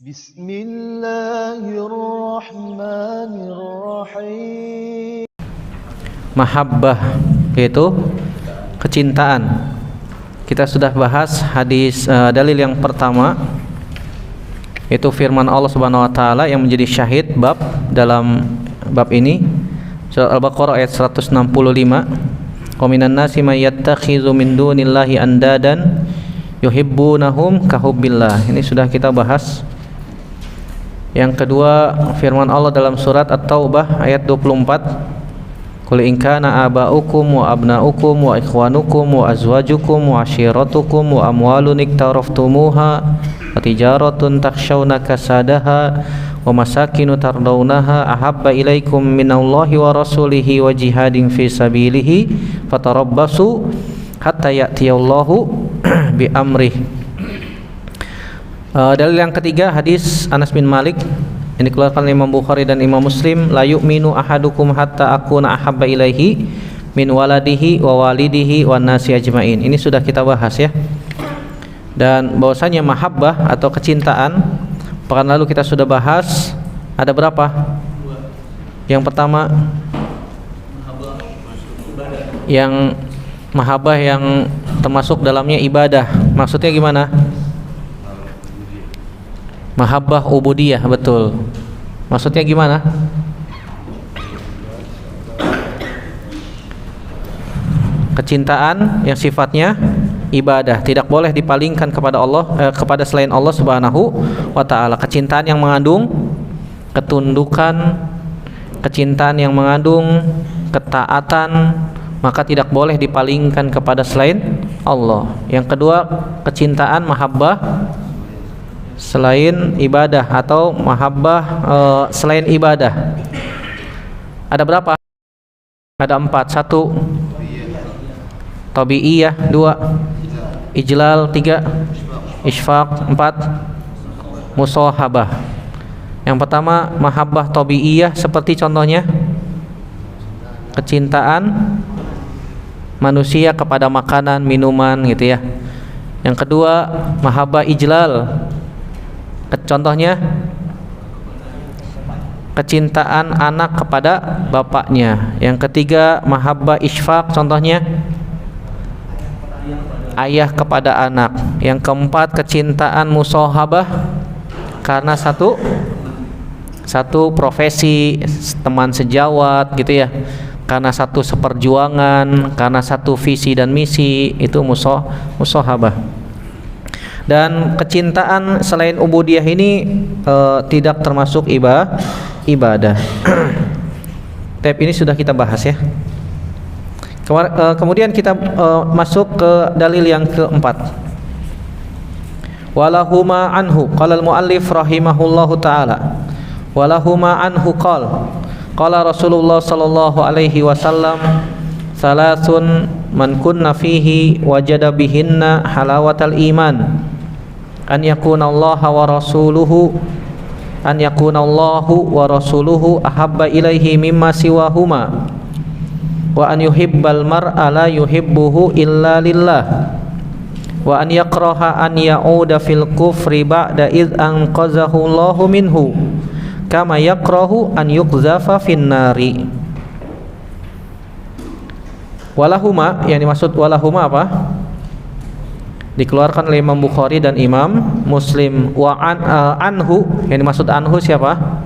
Bismillahirrahmanirrahim. Mahabbah yaitu kecintaan. Kita sudah bahas hadis dalil yang pertama, yaitu firman Allah Subhanahu wa taala yang menjadi syahid dalam bab ini, surat Al-Baqarah ayat 165. Wa minan nasi may yattakhidhu min dunillahi andadan yuhibbunahum kahubbillah. Ini sudah kita bahas. Yang kedua, firman Allah dalam surat At-Taubah ayat 24. Qul in kana aba'ukum wa abna'ukum wa ikhwanukum wa azwajukum wa ashiratukum wa amwalun iktaraftumuha wa tijaratun takhshawna kasadaha wa masakinu tardawnaha ahabba ilaikum minallahi wa rasulihi wa jihadin fi sabilihi fatarabbasu hatta ya'tiyallahu bi amrih. Dalil yang ketiga, hadis Anas bin Malik yang dikeluarkan oleh Imam Bukhari dan Imam Muslim, la yu'minu ahadukum hatta akuna ahabba ilaihi min waladihi wa walidihi wan nasi ajmain. Ini sudah kita bahas ya. Dan bahwasanya mahabbah atau kecintaan, pekan lalu kita sudah bahas ada berapa? Yang pertama, yang mahabbah yang termasuk dalamnya ibadah. Maksudnya gimana? Mahabbah ubudiyah, betul. Maksudnya gimana? Kecintaan yang sifatnya ibadah, tidak boleh dipalingkan kepada Allah, kepada selain Allah Subhanahu wa taala. Kecintaan yang mengandung ketundukan, kecintaan yang mengandung ketaatan, maka tidak boleh dipalingkan kepada selain Allah. Yang kedua, kecintaan mahabbah selain ibadah atau mahabbah selain ibadah. Ada berapa? Ada 4. 1 tabi'iyah, 2 ijlal, 3 isfaq, 4 musahabah. Yang pertama mahabbah tabi'iyah, seperti contohnya kecintaan manusia kepada makanan, minuman gitu ya. Yang kedua mahabbah ijlal, contohnya kecintaan anak kepada bapaknya. Yang ketiga mahabbah isfaq, contohnya ayah kepada anak. Yang keempat kecintaan musahabah, karena satu profesi, teman sejawat gitu ya, karena satu seperjuangan, karena satu visi dan misi, itu musahabah. Dan kecintaan selain ubudiyah ini tidak termasuk ibadah. Tab ini sudah kita bahas ya. Kemudian kita masuk ke dalil yang keempat. Walahuma anhu qala al-muallif rahimahullahu taala. Walahuma anhu qala Rasulullah sallallahu alaihi wasallam, salasun man kunna fihi wajada bihinna halawatal iman, an yakuna Allah wa rasuluhu ahabba ilaihi mimma siwahuma, wa an yuhibbal mar'a la yuhibbuhu illa lillah, wa an yakraha an ya'uda fil kufri ba'da id anqazahu Allahu minhu kama yakrahu an yuqzafa fin nari. Walahuma, yang dimaksud walahuma apa? Dikeluarkan oleh Imam Bukhari dan Imam Muslim. Wa anhu, yang dimaksud anhu siapa?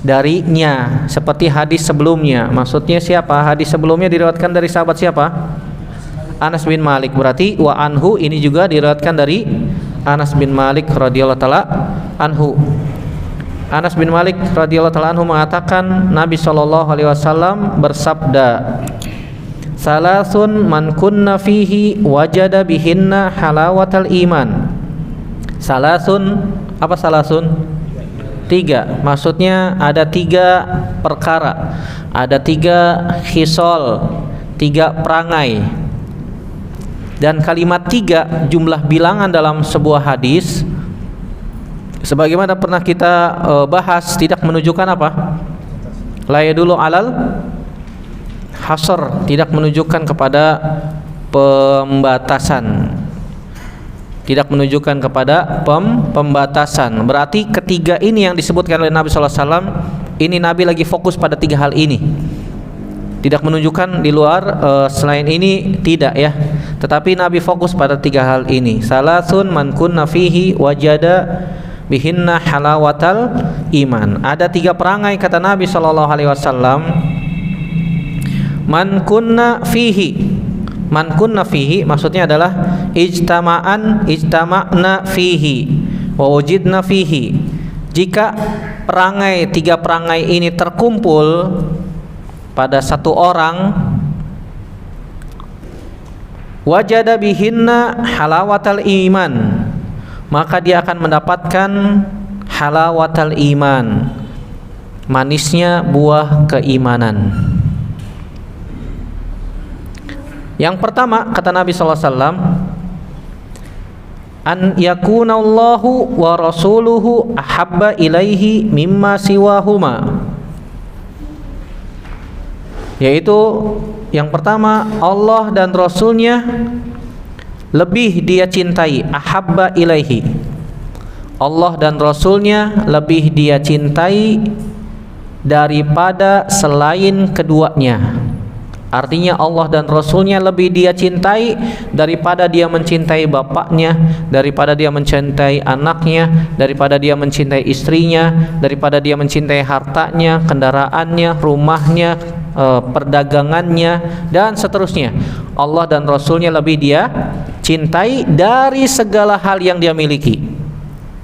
Darinya, seperti hadis sebelumnya. Maksudnya siapa? Hadis sebelumnya diriwayatkan dari sahabat siapa? Anas bin Malik. Berarti wa anhu ini juga diriwayatkan dari Anas bin Malik radhiyallahu taala anhu. Anas bin Malik radhiyallahu taala anhu mengatakan, Nabi sallallahu alaihi wasallam bersabda, salasun man kunna fihi wajada bihinna halawatal iman. Salasun, apa salasun? 3. Maksudnya ada 3 perkara, ada 3 khisal, 3 perangai. Dan kalimat 3 jumlah bilangan dalam sebuah hadis, sebagaimana pernah kita bahas, tidak menunjukkan apa? La yadullu alal hasr, tidak menunjukkan kepada pembatasan. tidak menunjukkan kepada pembatasan. Berarti ketiga ini yang disebutkan oleh Nabi SAW, ini Nabi lagi fokus pada tiga hal ini, tidak menunjukkan di luar selain ini, tidak ya. Tetapi Nabi fokus pada tiga hal ini. Salasun man kunna fihi wajada bihinna halawatal iman. Ada tiga perangai kata Nabi SAW. Man kunna fihi maksudnya adalah ijtama'na fihi wa wujidna fihi. Jika tiga perangai ini terkumpul pada satu orang, wajada bihinna halawatal iman, maka dia akan mendapatkan halawatal iman, manisnya buah keimanan. Yang pertama kata Nabi SAW, an yakunallahu wa rasuluhu ahabba ilaihi mimma siwahuma, yaitu yang pertama, Allah dan Rasulnya lebih dia cintai. Ahabba ilaihi, Allah dan Rasulnya lebih dia cintai daripada selain keduanya. Artinya Allah dan Rasulnya lebih dia cintai daripada dia mencintai bapaknya, daripada dia mencintai anaknya, daripada dia mencintai istrinya, daripada dia mencintai hartanya, kendaraannya, rumahnya, perdagangannya, dan seterusnya. Allah dan Rasulnya lebih dia cintai dari segala hal yang dia miliki.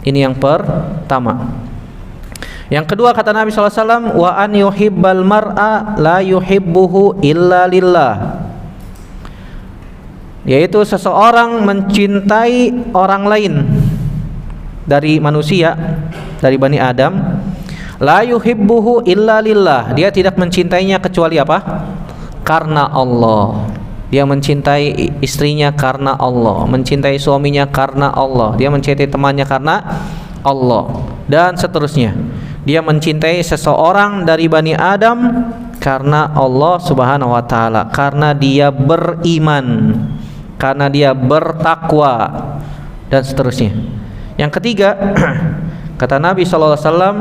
Ini yang pertama. Yang kedua kata Nabi SAW, wa an yuhibbal mar'a la yuhibbuhu illa lillah, yaitu seseorang mencintai orang lain dari manusia, dari Bani Adam, la yuhibbuhu illa lillah, dia tidak mencintainya kecuali apa? Karena Allah. Dia mencintai istrinya karena Allah, mencintai suaminya karena Allah, dia mencintai temannya karena Allah, dan seterusnya. Dia mencintai seseorang dari Bani Adam karena Allah Subhanahu wa taala, karena dia beriman, karena dia bertakwa, dan seterusnya. Yang ketiga kata Nabi sallallahu alaihi wasallam,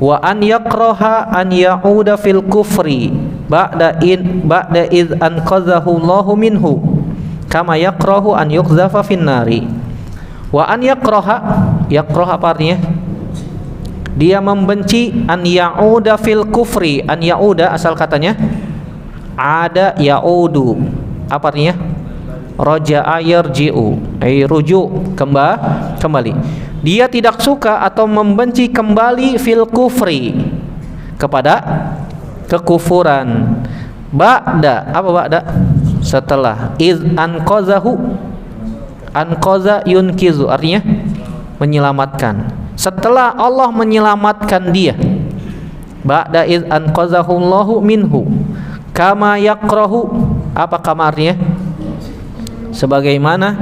wa an yakraha an ya'uda fil kufri ba'da id anqadhahu Allahu minhu kama yakrahu an yuqdhafa fin nari. Wa an yakraha apa artinya? Dia membenci an ya'uda fil kufri. An ya'uda asal katanya ada ya'udu, apa artinya? Raja'a yarji'u, ay rujuk, kembali. Dia tidak suka atau membenci kembali fil kufri, kepada kekufuran. Ba'da, apa ba'da? Setelah. Iz anqazahu, anqaza yunkizu, artinya menyelamatkan. Setelah Allah menyelamatkan dia, ba'da iz anqazahu Allahu minhu kama yakrahu, apa kama artinya? Sebagaimana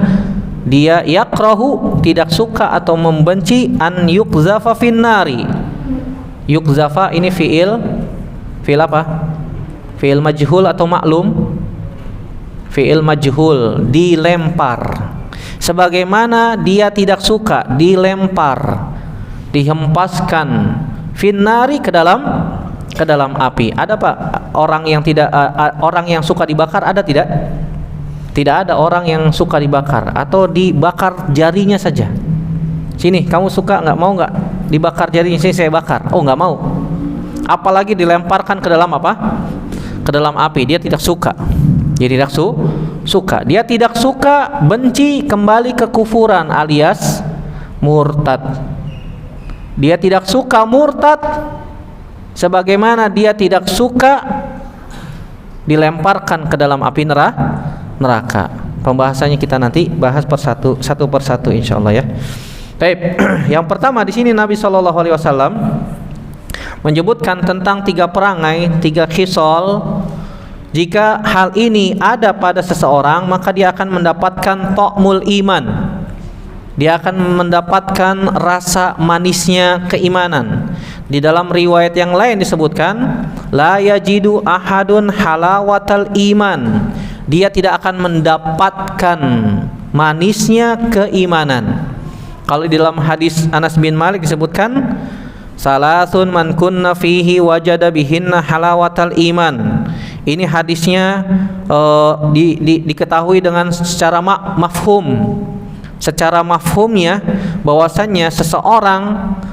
dia yakrahu, tidak suka atau membenci, an yuqzafa finnari. Yuqzafa ini fiil apa? Fiil majhul atau maklum? Fiil majhul, dilempar. Sebagaimana dia tidak suka dilempar, dihempaskan finnari, ke dalam api. Ada Pak orang yang tidak orang yang suka dibakar, ada tidak? Tidak ada orang yang suka dibakar atau dibakar jarinya saja. Sini, kamu suka nggak? Mau nggak dibakar jarinya? Sini saya bakar. Oh, nggak mau. Apalagi dilemparkan ke dalam apa? Ke dalam api. Dia tidak suka. Dia tidak suka. Dia tidak suka, benci kembali ke kufuran alias murtad. Dia tidak suka murtad, sebagaimana dia tidak suka dilemparkan ke dalam api neraka. Pembahasannya kita nanti bahas satu persatu insyaallah ya. Baik, yang pertama di sini Nabi SAW menyebutkan tentang tiga perangai, tiga khisal. Jika hal ini ada pada seseorang, maka dia akan mendapatkan ta'mul iman. Dia akan mendapatkan rasa manisnya keimanan. Di dalam riwayat yang lain disebutkan, la yajidu ahadun halawatal iman. Dia tidak akan mendapatkan manisnya keimanan. Kalau di dalam hadis Anas bin Malik disebutkan, salasun man kunna fihi wajada bihinna halawatal iman. Ini hadisnya diketahui dengan secara mafhum. Secara mafhumnya bahwasannya seseorang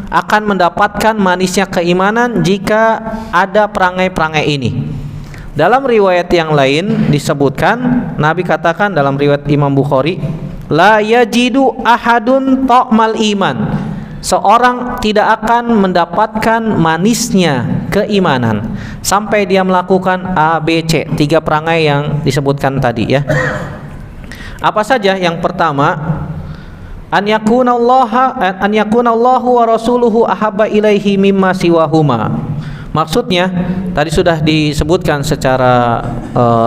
akan mendapatkan manisnya keimanan jika ada perangai-perangai ini. Dalam riwayat yang lain disebutkan, Nabi katakan dalam riwayat Imam Bukhari, la yajidu ahadun ta'mal iman. Seorang tidak akan mendapatkan manisnya keimanan sampai dia melakukan A, B, C, 3 perangai yang disebutkan tadi ya. Apa saja? Yang pertama, an yakunallahu wa rasuluhu ahabba ilaihi mimma siwahuma. Maksudnya tadi sudah disebutkan secara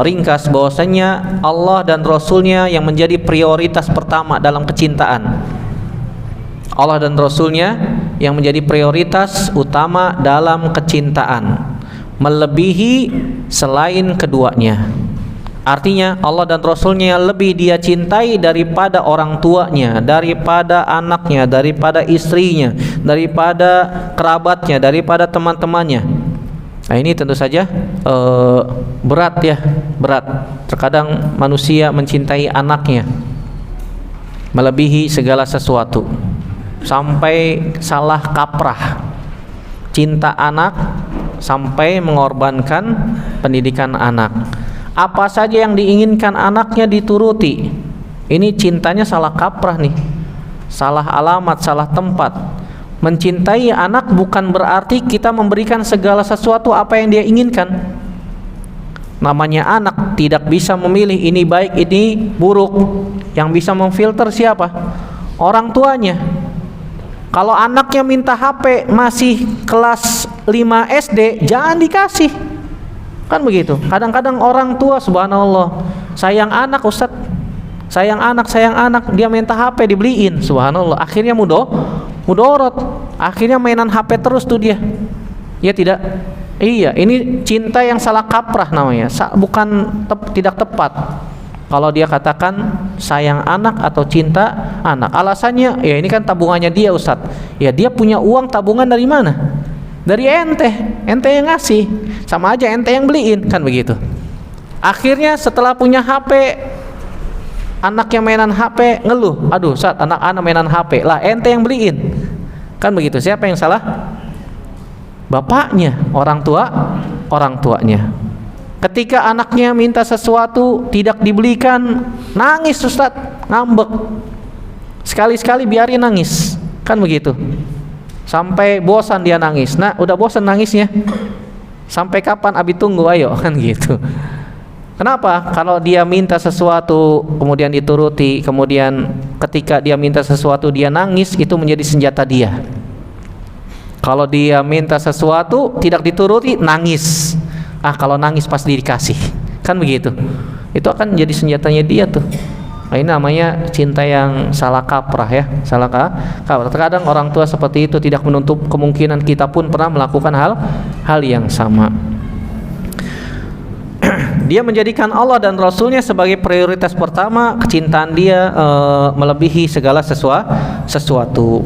ringkas bahwasanya Allah dan Rasulnya yang menjadi prioritas pertama dalam kecintaan. Allah dan Rasulnya yang menjadi prioritas utama dalam kecintaan, melebihi selain keduanya. Artinya Allah dan Rasulnya lebih dia cintai daripada orang tuanya, daripada anaknya, daripada istrinya, daripada kerabatnya, daripada teman-temannya. Nah ini tentu saja berat ya, berat. Terkadang manusia mencintai anaknya melebihi segala sesuatu, sampai salah kaprah cinta anak sampai mengorbankan pendidikan anak. Apa saja yang diinginkan anaknya dituruti. Ini cintanya salah kaprah nih, salah alamat, salah tempat. Mencintai anak bukan berarti kita memberikan segala sesuatu apa yang dia inginkan. Namanya anak tidak bisa memilih ini baik, ini buruk. Yang bisa memfilter siapa? Orang tuanya. Kalau anaknya minta HP masih kelas 5 SD, jangan dikasih. Kan begitu. Kadang-kadang orang tua, subhanallah, sayang anak Ustadz, sayang anak, dia minta HP dibeliin, subhanallah. Akhirnya mudorot, akhirnya mainan HP terus tuh dia. Ya tidak? Iya, ini cinta yang salah kaprah namanya. Bukan tidak tepat kalau dia katakan sayang anak atau cinta anak. Alasannya, ya ini kan tabungannya dia Ustadz. Ya dia punya uang tabungan dari mana? Dari ente yang ngasih, sama aja ente yang beliin, kan begitu. Akhirnya setelah punya HP, anaknya mainan HP, ngeluh, aduh Ustaz, anak-anak mainan HP, lah ente yang beliin, kan begitu. Siapa yang salah? Bapaknya, orang tuanya. Ketika anaknya minta sesuatu tidak dibelikan, nangis Ustaz, ngambek. Sekali-sekali biarin nangis, kan begitu. Sampai bosan dia nangis. Nah, udah bosan nangisnya. Sampai kapan abi tunggu, ayo, kan gitu. Kenapa? Kalau dia minta sesuatu kemudian dituruti, kemudian ketika dia minta sesuatu dia nangis, itu menjadi senjata dia. Kalau dia minta sesuatu tidak dituruti, nangis. Kalau nangis pasti dikasih. Kan begitu. Itu akan jadi senjatanya dia tuh. Nah, ini namanya cinta yang salah kaprah ya, salah kaprah. Terkadang orang tua seperti itu tidak menutup kemungkinan kita pun pernah melakukan hal yang sama. Dia menjadikan Allah dan Rasulnya sebagai prioritas pertama, kecintaan dia melebihi segala sesuatu.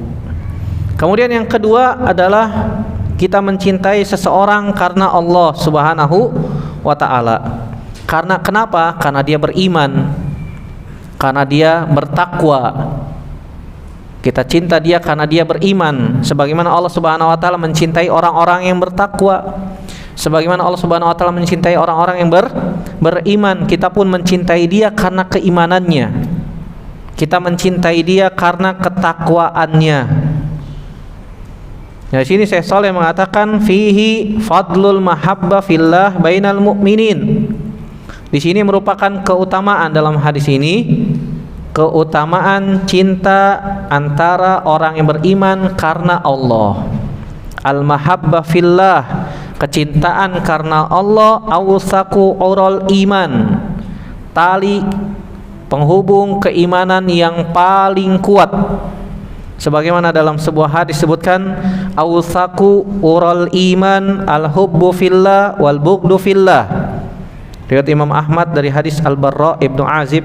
Kemudian yang kedua adalah kita mencintai seseorang karena Allah Subhanahu wa ta'ala. Karena kenapa? Karena dia beriman, karena dia bertakwa. Kita cinta dia karena dia beriman, sebagaimana Allah Subhanahu wa taala mencintai orang-orang yang bertakwa. Sebagaimana Allah Subhanahu wa taala mencintai orang-orang yang beriman, kita pun mencintai dia karena keimanannya. Kita mencintai dia karena ketakwaannya. Di sini Syekh Shalih mengatakan fihi fadlul mahabbah fillah bainal mu'minin. Di sini merupakan keutamaan dalam hadis ini, keutamaan cinta antara orang yang beriman karena Allah. Al-mahabbah fillah, kecintaan karena Allah, awsaku ural iman, tali penghubung keimanan yang paling kuat. Sebagaimana dalam sebuah hadis disebutkan, awsaku ural iman al-hubbu fillah wal bughdu fillah. Riwayat Imam Ahmad dari hadis Al-Barra ibnu Azib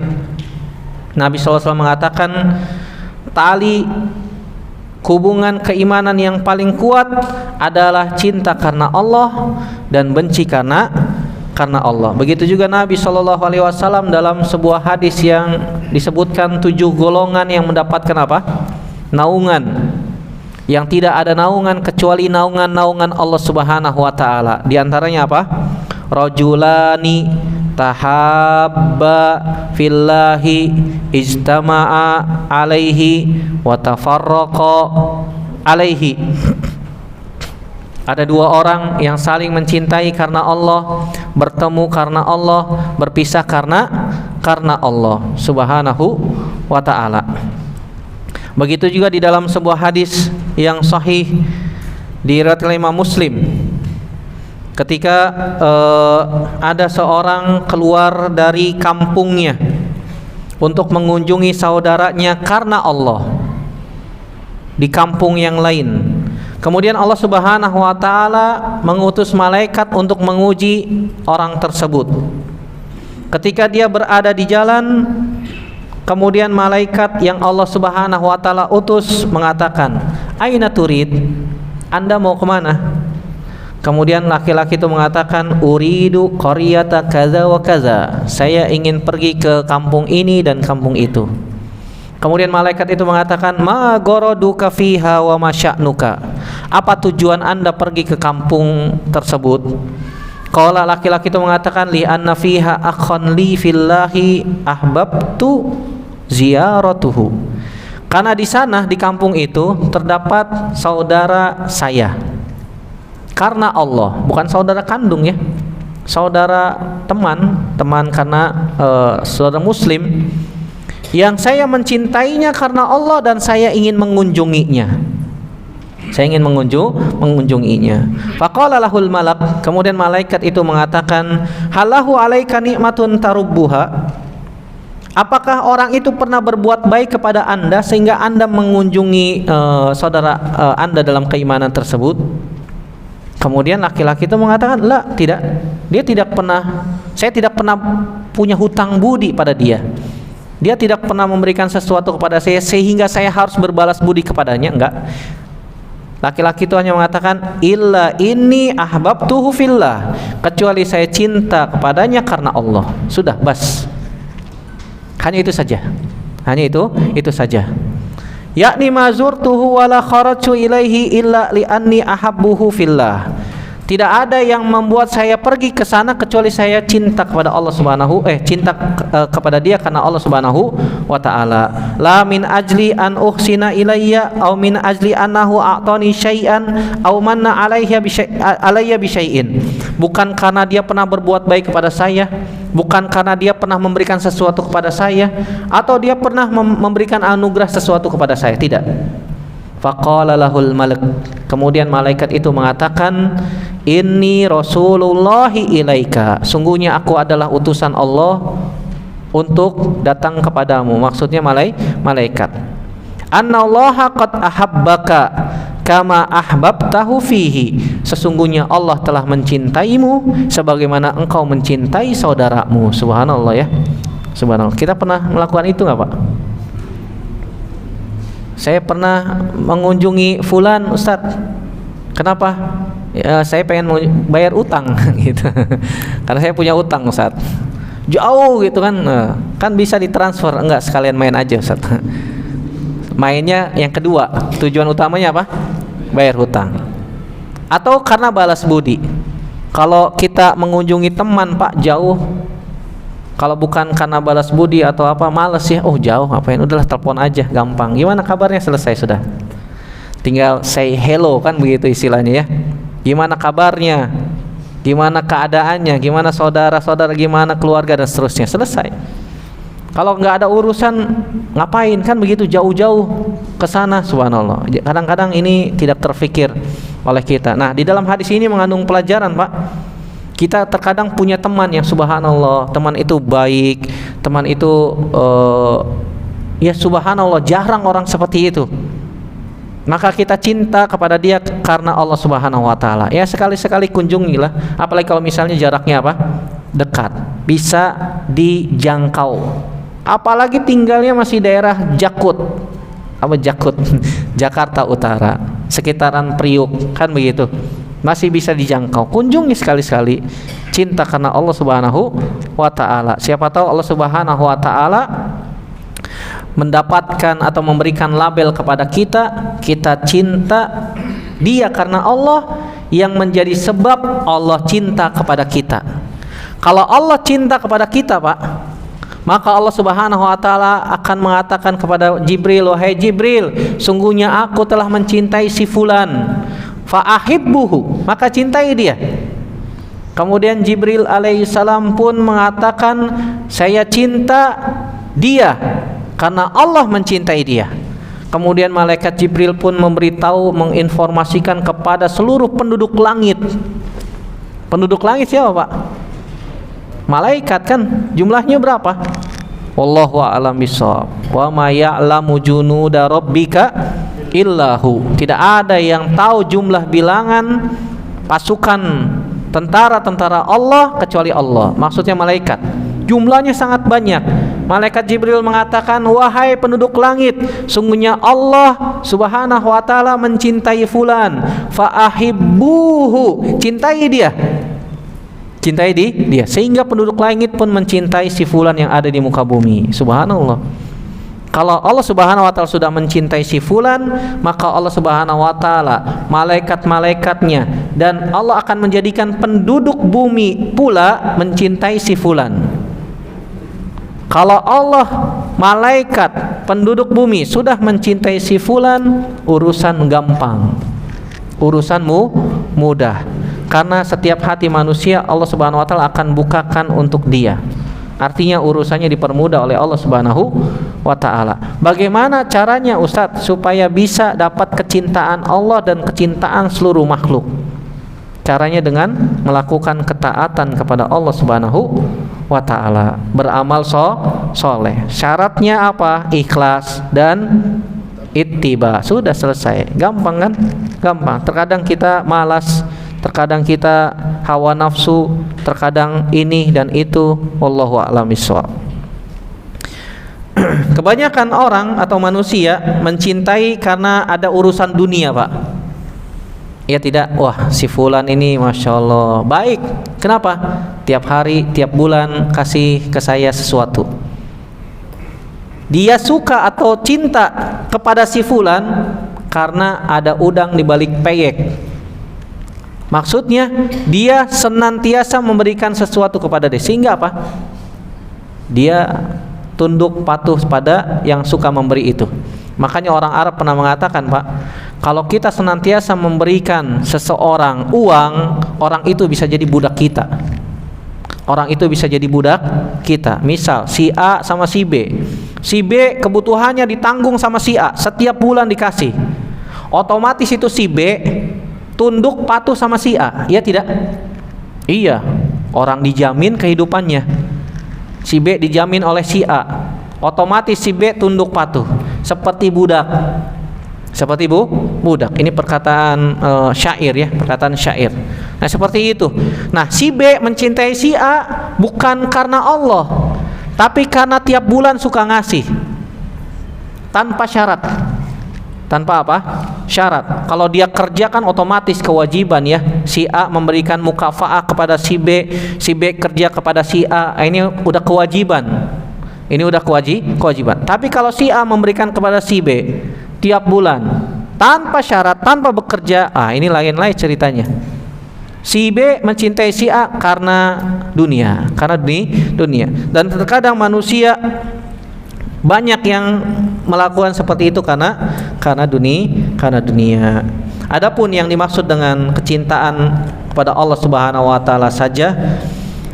Nabi SAW mengatakan tali hubungan keimanan yang paling kuat adalah cinta karena Allah dan benci karena Allah. Begitu juga Nabi SAW dalam sebuah hadis yang disebutkan 7 golongan yang mendapatkan apa? Naungan. Yang tidak ada naungan kecuali naungan Allah Subhanahu wa taala. Di antaranya apa? Rajulani tahabba fillahi ijtama'a alaihi wa tafarraqa alaihi. Ada 2 orang yang saling mencintai karena Allah, bertemu karena Allah, berpisah karena Allah Subhanahu wa taala. Begitu juga di dalam sebuah hadis yang sahih diriwayatkan Imam Muslim, ketika ada seorang keluar dari kampungnya untuk mengunjungi saudaranya karena Allah di kampung yang lain. Kemudian Allah Subhanahu wa taala mengutus malaikat untuk menguji orang tersebut. Ketika dia berada di jalan, kemudian malaikat yang Allah Subhanahu wa taala utus mengatakan, "Aina turid?" Anda mau kemana? Kemudian laki-laki itu mengatakan, "Uridu qaryata kaza wa kaza." Saya ingin pergi ke kampung ini dan kampung itu. Kemudian malaikat itu mengatakan, "Ma goroduka fiha wa ma sya'nuka?" Apa tujuan Anda pergi ke kampung tersebut? Qala, laki-laki itu mengatakan, "Li anna fiha akhan li fillahi ahbabtu ziyaratuhu." Karena di sana di kampung itu terdapat saudara saya karena Allah, bukan saudara kandung ya. Saudara teman karena saudara muslim yang saya mencintainya karena Allah dan saya ingin mengunjunginya. Saya ingin mengunjunginya. Faqala lahul malak, kemudian malaikat itu mengatakan, "Halahu alaika nikmatun tarubbuha?" Apakah orang itu pernah berbuat baik kepada Anda sehingga Anda mengunjungi saudara Anda dalam keimanan tersebut? Kemudian laki-laki itu mengatakan, "La, tidak. Dia tidak pernah, saya tidak pernah punya hutang budi pada dia. Dia tidak pernah memberikan sesuatu kepada saya sehingga saya harus berbalas budi kepadanya." Enggak. Laki-laki itu hanya mengatakan, "Illa inni ahbabtuhu fillah." Kecuali saya cinta kepadanya karena Allah. Sudah, bas. Hanya itu saja. Hanya itu saja. Yakni mazurtuhu wala kharaju ilaihi illa li anni ahabbuhu fillah. Tidak ada yang membuat saya pergi ke sana kecuali saya cinta kepada Allah kepada dia karena Allah Subhanahu wa taala. La min ajli an uhsina ilayya aw min ajli annahu a'tani syai'an aw manna alayya bi syai'in. Bukan karena dia pernah berbuat baik kepada saya, bukan karena dia pernah memberikan sesuatu kepada saya, atau dia pernah memberikan anugerah sesuatu kepada saya, tidak. Faqala lahul malak, kemudian malaikat itu mengatakan, "Inni rasulullahi ilaika." Sungguhnya aku adalah utusan Allah untuk datang kepadamu. Maksudnya malaikat. Annallaha qad ahabbaka kama ahbabtahu fihi. Sesungguhnya Allah telah mencintaimu sebagaimana engkau mencintai saudaramu. Subhanallah ya. Subhanallah. Kita pernah melakukan itu enggak, Pak? Saya pernah mengunjungi fulan, Ustadz. Kenapa? Ya, saya pengen bayar utang gitu. Karena saya punya utang, Ustadz. Jauh gitu kan. Kan bisa ditransfer. Enggak, sekalian main aja, Ustadz. Mainnya yang kedua, tujuan utamanya apa? Bayar hutang. Atau karena balas budi. Kalau kita mengunjungi teman, Pak, jauh, kalau bukan karena balas budi atau apa, males ya, oh jauh, ngapain, udahlah telepon aja, gampang. Gimana kabarnya, selesai sudah. Tinggal say hello kan, begitu istilahnya ya. Gimana kabarnya, gimana keadaannya, gimana saudara-saudara, gimana keluarga dan seterusnya, selesai. Kalau nggak ada urusan, ngapain kan begitu jauh-jauh ke sana, subhanallah. Kadang-kadang ini tidak terfikir oleh kita. Nah, di dalam hadis ini mengandung pelajaran, Pak. Kita terkadang punya teman yang subhanallah, teman itu baik, teman itu ya subhanallah, jarang orang seperti itu. Maka kita cinta kepada dia karena Allah Subhanahu wa taala. Ya sekali-sekali kunjungilah, apalagi kalau misalnya jaraknya apa? Dekat, bisa dijangkau. Apalagi tinggalnya masih daerah Jakut. Apa Jakut? Jakarta Utara, sekitaran Priuk, kan begitu. Masih bisa dijangkau. Kunjungi sekali-sekali. Cinta karena Allah Subhanahu wa taala. Siapa tahu Allah Subhanahu wa taala mendapatkan atau memberikan label kepada kita, kita cinta Dia karena Allah, yang menjadi sebab Allah cinta kepada kita. Kalau Allah cinta kepada kita, Pak, maka Allah Subhanahu wa taala akan mengatakan kepada Jibril, wahai Jibril, sungguhnya aku telah mencintai si fulan, fa ahibbuhu, maka cintai dia. Kemudian Jibril alaihissalam pun mengatakan, saya cinta dia karena Allah mencintai dia. Kemudian malaikat Jibril pun memberitahu, menginformasikan kepada seluruh penduduk langit. Penduduk langit siapa, Pak? Malaikat kan, jumlahnya berapa? Wallahu a'lam bishawab. Wa ma ya'lamu junuda rabbika illahu. Tidak ada yang tahu jumlah bilangan pasukan tentara-tentara Allah kecuali Allah. Maksudnya malaikat. Jumlahnya sangat banyak. Malaikat Jibril mengatakan, wahai penduduk langit, sungguhnya Allah Subhanahu wa taala mencintai fulan, fa ahibbuhu, cintai dia. Cintai dia, sehingga penduduk langit pun mencintai si fulan yang ada di muka bumi. Subhanallah. Kalau Allah Subhanahu wa taala sudah mencintai si fulan, maka Allah Subhanahu wa taala, malaikat-malaikatnya, dan Allah akan menjadikan penduduk bumi pula mencintai si fulan. Kalau Allah, malaikat, penduduk bumi sudah mencintai si fulan, urusan gampang, urusanmu mudah. Karena setiap hati manusia Allah Subhanahu wa taala akan bukakan untuk dia. Artinya urusannya dipermudah oleh Allah Subhanahu wa taala. Bagaimana caranya, Ustadz, supaya bisa dapat kecintaan Allah dan kecintaan seluruh makhluk? Caranya dengan melakukan ketaatan kepada Allah Subhanahu wa ta'ala, beramal soleh. Syaratnya apa? Ikhlas dan ittiba. Sudah selesai. Gampang kan? Gampang. Terkadang kita malas, terkadang kita hawa nafsu, terkadang ini dan itu. Wallahu a'lam bishawab. Kebanyakan orang atau manusia mencintai karena ada urusan dunia, Pak. Ya tidak, wah si fulan ini Masya Allah baik. Kenapa? Tiap hari, tiap bulan kasih ke saya sesuatu. Dia suka atau cinta kepada si fulan karena ada udang di balik peyek. Maksudnya dia senantiasa memberikan sesuatu kepada dia, sehingga apa? Dia tunduk patuh pada yang suka memberi itu. Makanya orang Arab pernah mengatakan, Pak, kalau kita senantiasa memberikan seseorang uang, orang itu bisa jadi budak kita. Orang itu bisa jadi budak kita. Misal si A sama si B. Si B kebutuhannya ditanggung sama si A, setiap bulan dikasih. Otomatis itu si B tunduk patuh sama si A. Iya tidak? Iya. Orang dijamin kehidupannya. Si B dijamin oleh si A. Otomatis si B tunduk patuh seperti budak. Seperti budak. Ini perkataan syair ya, perkataan syair. Nah, seperti itu. Nah, si B mencintai si A bukan karena Allah, tapi karena tiap bulan suka ngasih. Tanpa syarat. Tanpa apa? Syarat. Kalau dia kerja kan otomatis kewajiban ya. Si A memberikan mukafaah kepada si B kerja kepada si A. Ini udah kewajiban. Ini udah kewajiban. Tapi kalau si A memberikan kepada si B tiap bulan tanpa syarat, tanpa bekerja, ini lain-lain ceritanya. Si B mencintai si A karena dunia, Dan terkadang manusia banyak yang melakukan seperti itu karena dunia. Adapun yang dimaksud dengan kecintaan kepada Allah Subhanahu wa taala saja,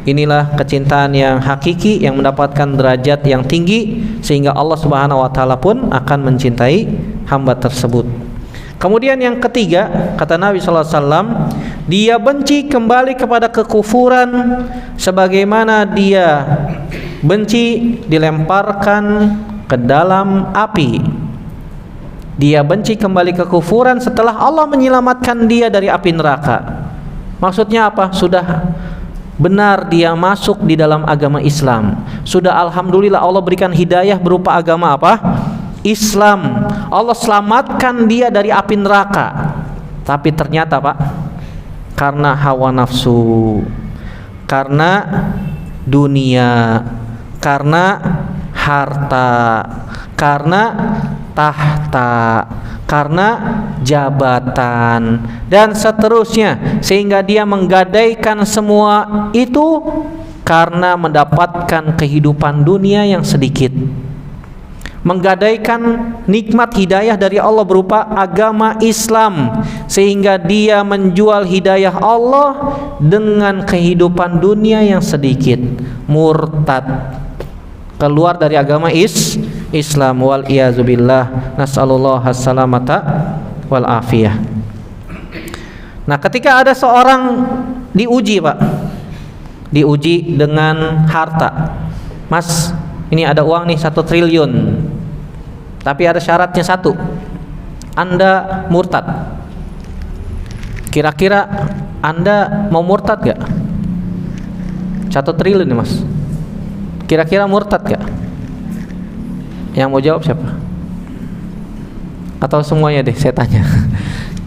inilah kecintaan yang hakiki yang mendapatkan derajat yang tinggi sehingga Allah Subhanahu wa taala pun akan mencintai hamba tersebut. Kemudian yang ketiga, kata Nabi sallallahu alaihi wasallam, dia benci kembali kepada kekufuran sebagaimana dia benci dilemparkan ke dalam api. Dia benci kembali ke kekufuran setelah Allah menyelamatkan dia dari api neraka. Maksudnya apa? Sudah benar dia masuk di dalam agama Islam. Sudah alhamdulillah Allah berikan hidayah berupa agama apa? Islam. Allah selamatkan dia dari api neraka. Tapi ternyata Pak, karena hawa nafsu, karena dunia, karena harta, karena tahta, karena jabatan dan seterusnya, sehingga dia menggadaikan semua itu karena mendapatkan kehidupan dunia yang sedikit, menggadaikan nikmat hidayah dari Allah berupa agama Islam, sehingga dia menjual hidayah Allah dengan kehidupan dunia yang sedikit, murtad, keluar dari agama Islam, wal iyazubillah, nasallallahu as-salamata wal afiyah. Nah, ketika ada seorang diuji Pak, diuji dengan harta, Mas, ini ada uang nih 1 triliun, tapi ada syaratnya satu, Anda murtad. Kira-kira Anda mau murtad gak? 1 triliun nih Mas, kira-kira murtad gak? Yang mau jawab siapa? Atau semuanya deh saya tanya.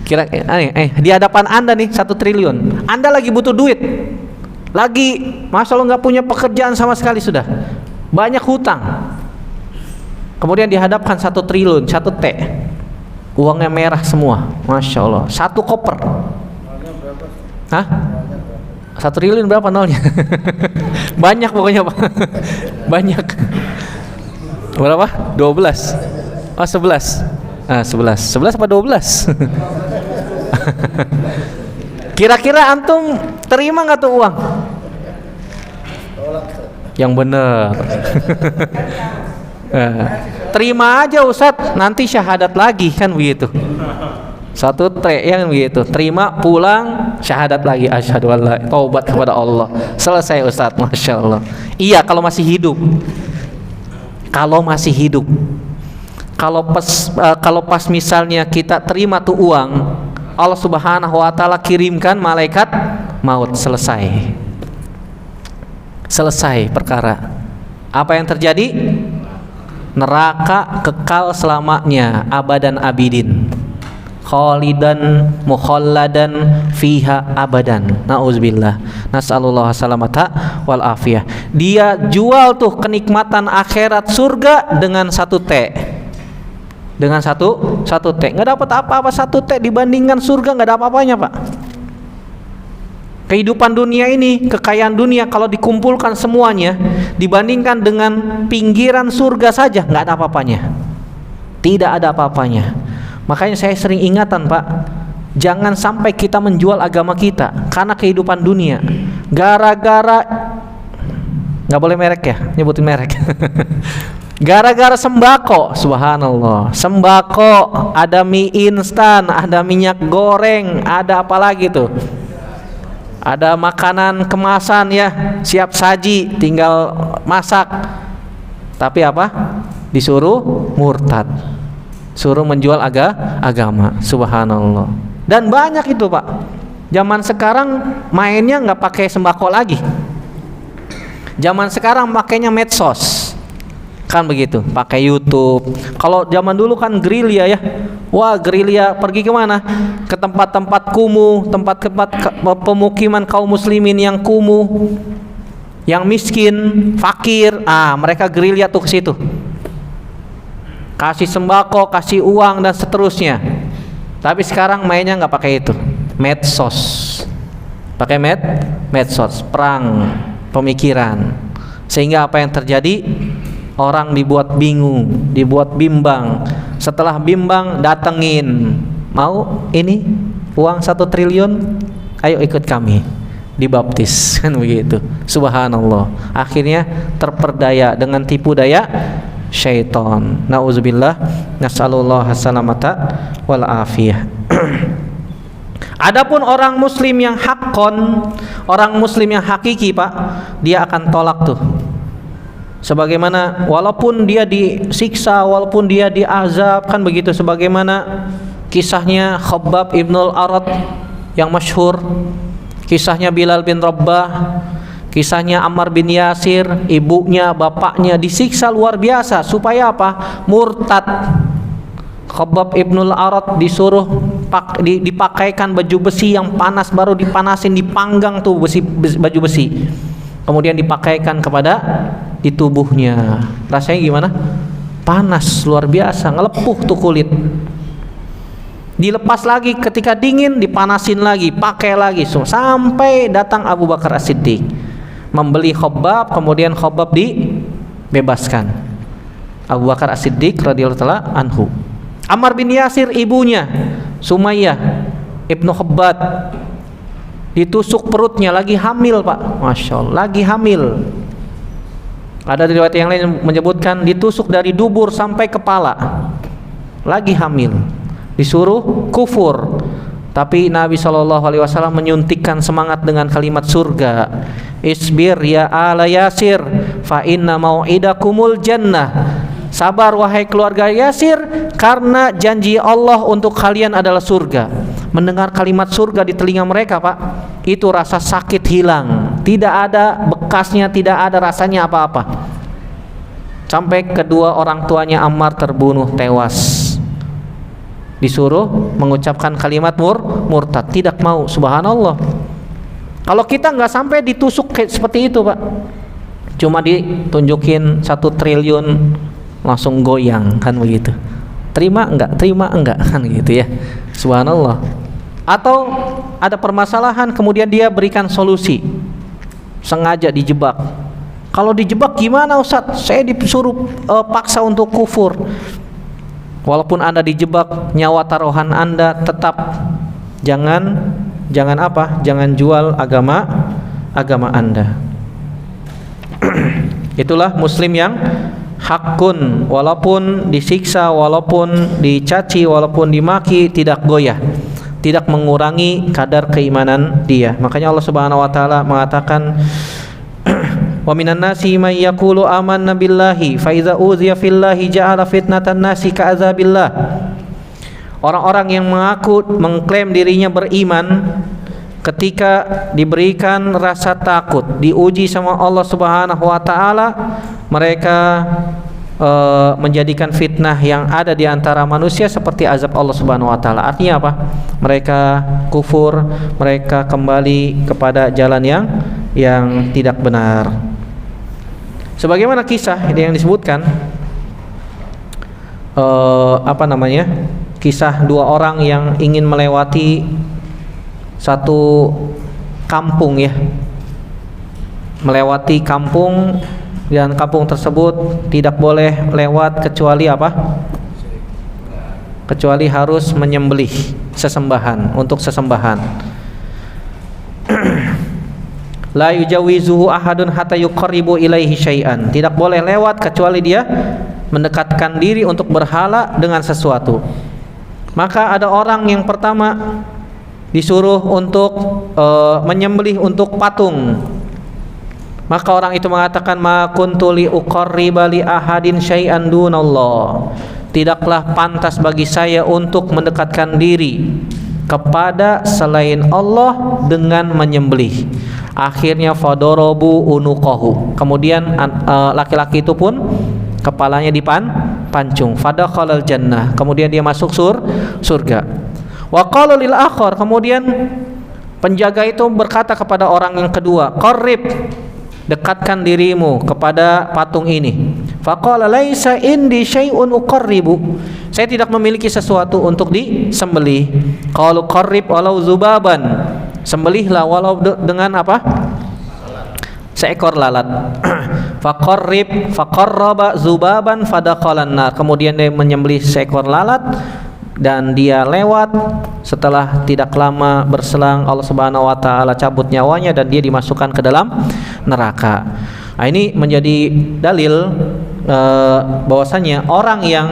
Kira di hadapan Anda nih 1 triliun, Anda lagi butuh duit, lagi Masya Allah nggak punya pekerjaan sama sekali, sudah banyak hutang, kemudian dihadapkan 1 triliun, 1 T, uangnya merah semua, Masya Allah, 1 koper. Hah? 1 triliun berapa nolnya? Banyak pokoknya Pak. Banyak. Berapa? 12. Oh 11. 11 apa 12? Kira-kira antum terima nggak tuh uang? Yang bener. Terima aja Ustadz, nanti syahadat lagi kan begitu. 1 T yang begitu, terima pulang syahadat lagi, asyhadu alla, taubat kepada Allah, selesai Ustadz, Masya Allah. Iya kalau masih hidup. Kalau masih hidup. Kalau pas misalnya kita terima tuh uang, Allah Subhanahu wa taala kirimkan malaikat maut, selesai. Selesai perkara. Apa yang terjadi? Neraka kekal selamanya, abadan abidin. Khalidan mukhalladan fiha abadan. Nauzubillah. Nasallallahu salamata wal afiyah. Dia jual tuh kenikmatan akhirat surga dengan 1 T. Dengan satu T. Enggak dapat apa-apa 1 T dibandingkan surga, enggak ada apa-apanya, Pak. Kehidupan dunia ini, kekayaan dunia kalau dikumpulkan semuanya dibandingkan dengan pinggiran surga saja enggak ada apa-apanya. Tidak ada apa-apanya. Makanya saya sering ingatan Pak, jangan sampai kita menjual agama kita karena kehidupan dunia. Gara-gara, nggak boleh merek ya, nyebutin merek. Gara-gara sembako, subhanallah, sembako, ada mie instan, ada minyak goreng, ada apa lagi tuh? Ada makanan kemasan ya, siap saji, tinggal masak. Tapi apa? Disuruh murtad, suruh menjual agama, subhanallah. Dan banyak itu Pak. Zaman sekarang mainnya nggak pakai sembako lagi. Zaman sekarang pakainya medsos, kan begitu, pakai YouTube. Kalau zaman dulu kan gerilya ya. Wah, gerilya pergi kemana? Ke tempat-tempat kumuh, tempat-tempat pemukiman kaum muslimin yang kumuh, yang miskin, fakir. Mereka gerilya tuh ke situ. Kasih sembako, kasih uang dan seterusnya. Tapi sekarang mainnya nggak pakai itu, medsos, pakai medsos, perang pemikiran. Sehingga apa yang terjadi? Orang dibuat bingung, dibuat bimbang. Setelah bimbang, datengin, mau ini uang 1 triliun, ayo ikut kami, dibaptis, kan begitu. Subhanallah. Akhirnya terperdaya dengan tipu daya syaitan. Nauzubillah, nasallallahu salamata wal afiyah. Adapun orang muslim yang haqqon, orang muslim yang hakiki Pak, dia akan tolak tuh. Sebagaimana walaupun dia disiksa, walaupun dia diazab, kan begitu, sebagaimana kisahnya Khabbab ibnul Arad yang masyhur, kisahnya Bilal bin Rabah, Kisahnya Ammar bin Yasir, ibunya, bapaknya disiksa luar biasa supaya apa? Murtad. Khabbab ibnul Arat disuruh dipakaikan baju besi yang panas, baru dipanasin, dipanggang tuh baju besi. Kemudian dipakaikan di tubuhnya. Rasanya gimana? Panas luar biasa, ngelepuh tuh kulit. Dilepas lagi ketika dingin, dipanasin lagi, pakai lagi sampai datang Abu Bakar As-Siddiq membeli Khabbab, kemudian Khabbab dibebaskan. Abu Bakar As-Siddiq radhiyallahu taala anhu. Ammar bin Yasir, ibunya Sumayyah ibnu Khabbab ditusuk perutnya, lagi hamil Pak, Masya Allah, lagi hamil. Ada riwayat yang lain menyebutkan ditusuk dari dubur sampai kepala, lagi hamil, disuruh kufur. Tapi Nabi SAW menyuntikkan semangat dengan kalimat surga. Isbir ya ala Yasir, fa inna mau'idakumul jannah. Sabar wahai keluarga Yasir, karena janji Allah untuk kalian adalah surga. Mendengar kalimat surga di telinga mereka Pak, itu rasa sakit hilang, tidak ada bekasnya, tidak ada rasanya apa-apa. Sampai kedua orang tuanya Ammar terbunuh tewas. Disuruh mengucapkan kalimat murtad, tidak mau. Subhanallah. Kalau kita nggak sampai ditusuk seperti itu Pak, cuma ditunjukin 1 triliun langsung goyang kan begitu. Terima enggak kan gitu ya. Subhanallah. Atau ada permasalahan kemudian dia berikan solusi, sengaja dijebak. Kalau dijebak gimana Ustadz? Saya disuruh paksa untuk kufur. Walaupun Anda dijebak, nyawa taruhan Anda, tetap jangan jual agama Anda. Itulah muslim yang hakun, walaupun disiksa, walaupun dicaci, walaupun dimaki, tidak goyah, tidak mengurangi kadar keimanan dia. Makanya Allah Subhanahu wa taala mengatakan wa minan nasi may yaqulu amanna billahi fa iza uziya fillahi ja'ala fitnatan nasi ka'azabillah. Orang-orang yang mengklaim dirinya beriman, ketika diberikan rasa takut, diuji sama Allah Subhanahu wa taala, mereka menjadikan fitnah yang ada di antara manusia seperti azab Allah Subhanahu wa taala. Artinya apa? Mereka kufur, mereka kembali kepada jalan yang tidak benar. Sebagaimana kisah yang disebutkan kisah 2 orang yang ingin melewati satu kampung ya, melewati kampung, dan kampung tersebut tidak boleh lewat kecuali kecuali harus menyembelih untuk sesembahan. La yujawizuhu ahadun hatta yuqarribu ilaihi syai'an. Tidak boleh lewat kecuali dia mendekatkan diri untuk berhala dengan sesuatu. Maka ada orang yang pertama disuruh untuk menyembelih untuk patung. Maka orang itu mengatakan, ma kuntu li uqarriba li ahadin syai'an dunallah. Tidaklah pantas bagi saya untuk mendekatkan diri kepada selain Allah dengan menyembelih. Akhirnya fadorobu unuqahu. Kemudian laki-laki itu pun kepalanya dipancung. Fadakhalal jannah. Kemudian dia masuk surga. Wa qala lil akhar. Kemudian penjaga itu berkata kepada orang yang kedua, qarrib, dekatkan dirimu kepada patung ini. Faqala laisa indi syai'un uqarribu. Saya tidak memiliki sesuatu untuk disembelih. Qalu qarrib walau zubaban. Sembelihlah walau dengan apa? Seekor lalat. Faqarraba zubaban fadakhalan nar. Kemudian dia menyembelih seekor lalat dan dia lewat. Setelah tidak lama berselang, Allah Subhanahu wa taala cabut nyawanya dan dia dimasukkan ke dalam neraka. Nah, ini menjadi dalil bahwasanya orang yang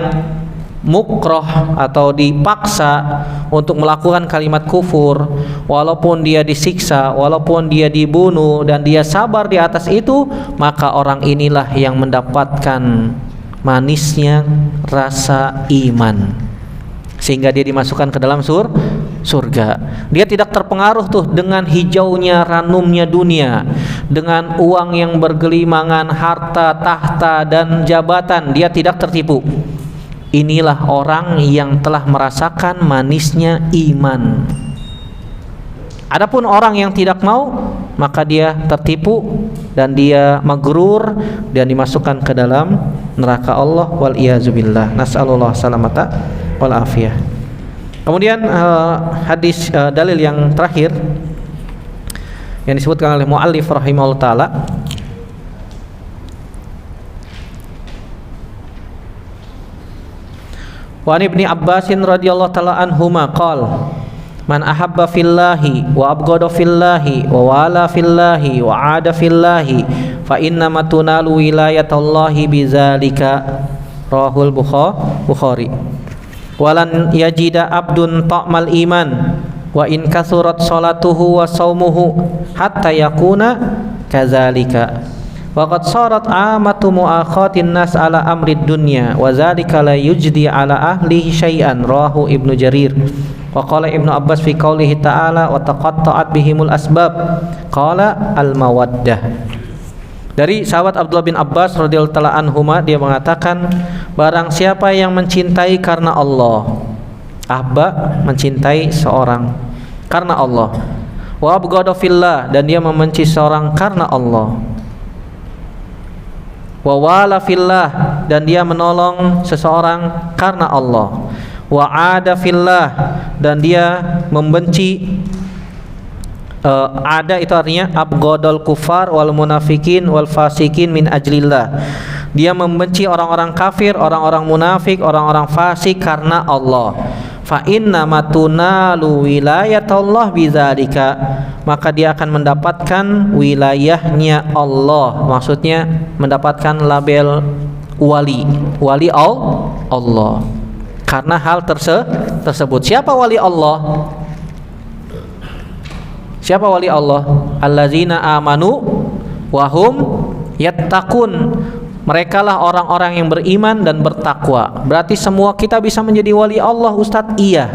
mukroh atau dipaksa untuk melakukan kalimat kufur, walaupun dia disiksa, walaupun dia dibunuh dan dia sabar di atas itu, maka orang inilah yang mendapatkan manisnya rasa iman, sehingga dia dimasukkan ke dalam surga. Dia tidak terpengaruh tuh dengan hijaunya ranumnya dunia, dengan uang yang bergelimangan, harta, tahta dan jabatan. Dia tidak tertipu. Inilah orang yang telah merasakan manisnya iman. Adapun orang yang tidak mau, maka dia tertipu dan dia magrur dan dimasukkan ke dalam neraka Allah wal iyazubillah. Nas'alullah salamata wal afiyah. Kemudian hadis dalil yang terakhir yang disebutkan oleh muallif rahimahullah taala, wa Ibnu Abbasin radhiyallahu taala anhuma qala man ahabba fillahi wa abghada fillahi wa wala fillahi wa ada fillahi fa inna ma tunalu wilayatallahi bidzalika, rahul Bukhari. Walan yajida abdun ta'mal iman wa in kasurat salatuhu wa saumuhu hatta yakuna kadzalika wa qad sarat amatu muakhatin nas ala amrid dunya wa zalika la yujdi ala ahlihi syai'an, rawahu Ibnu Jarir. Wa qala Ibnu Abbas fi qaulihi ta'ala wa taqatta'at bihimul asbab qala al mawaddah. Dari sahabat Abdullah bin Abbas radhiyallahu taala anhuma, dia mengatakan, barang siapa yang mencintai karena Allah, ahba mencintai seorang karena Allah, wa abghada fillah dan dia membenci seorang karena Allah, wa wala fillah dan dia menolong seseorang karena Allah, wa ada fillah dan dia membenci. Ada itu artinya abghadal kufar wal munafikin wal fasikin min ajlillah. Dia membenci orang-orang kafir, orang-orang munafik, orang-orang fasik karena Allah. Fa inna matunalu wilayatallah bidzalika, maka dia akan mendapatkan wilayahnya Allah. Maksudnya mendapatkan label wali Allah karena hal tersebut. Siapa wali Allah? Siapa wali Allah? Allazina amanu wahum yattaqun. Mereka lah orang-orang yang beriman dan bertakwa. Berarti semua kita bisa menjadi wali Allah, Ustadz? Iya.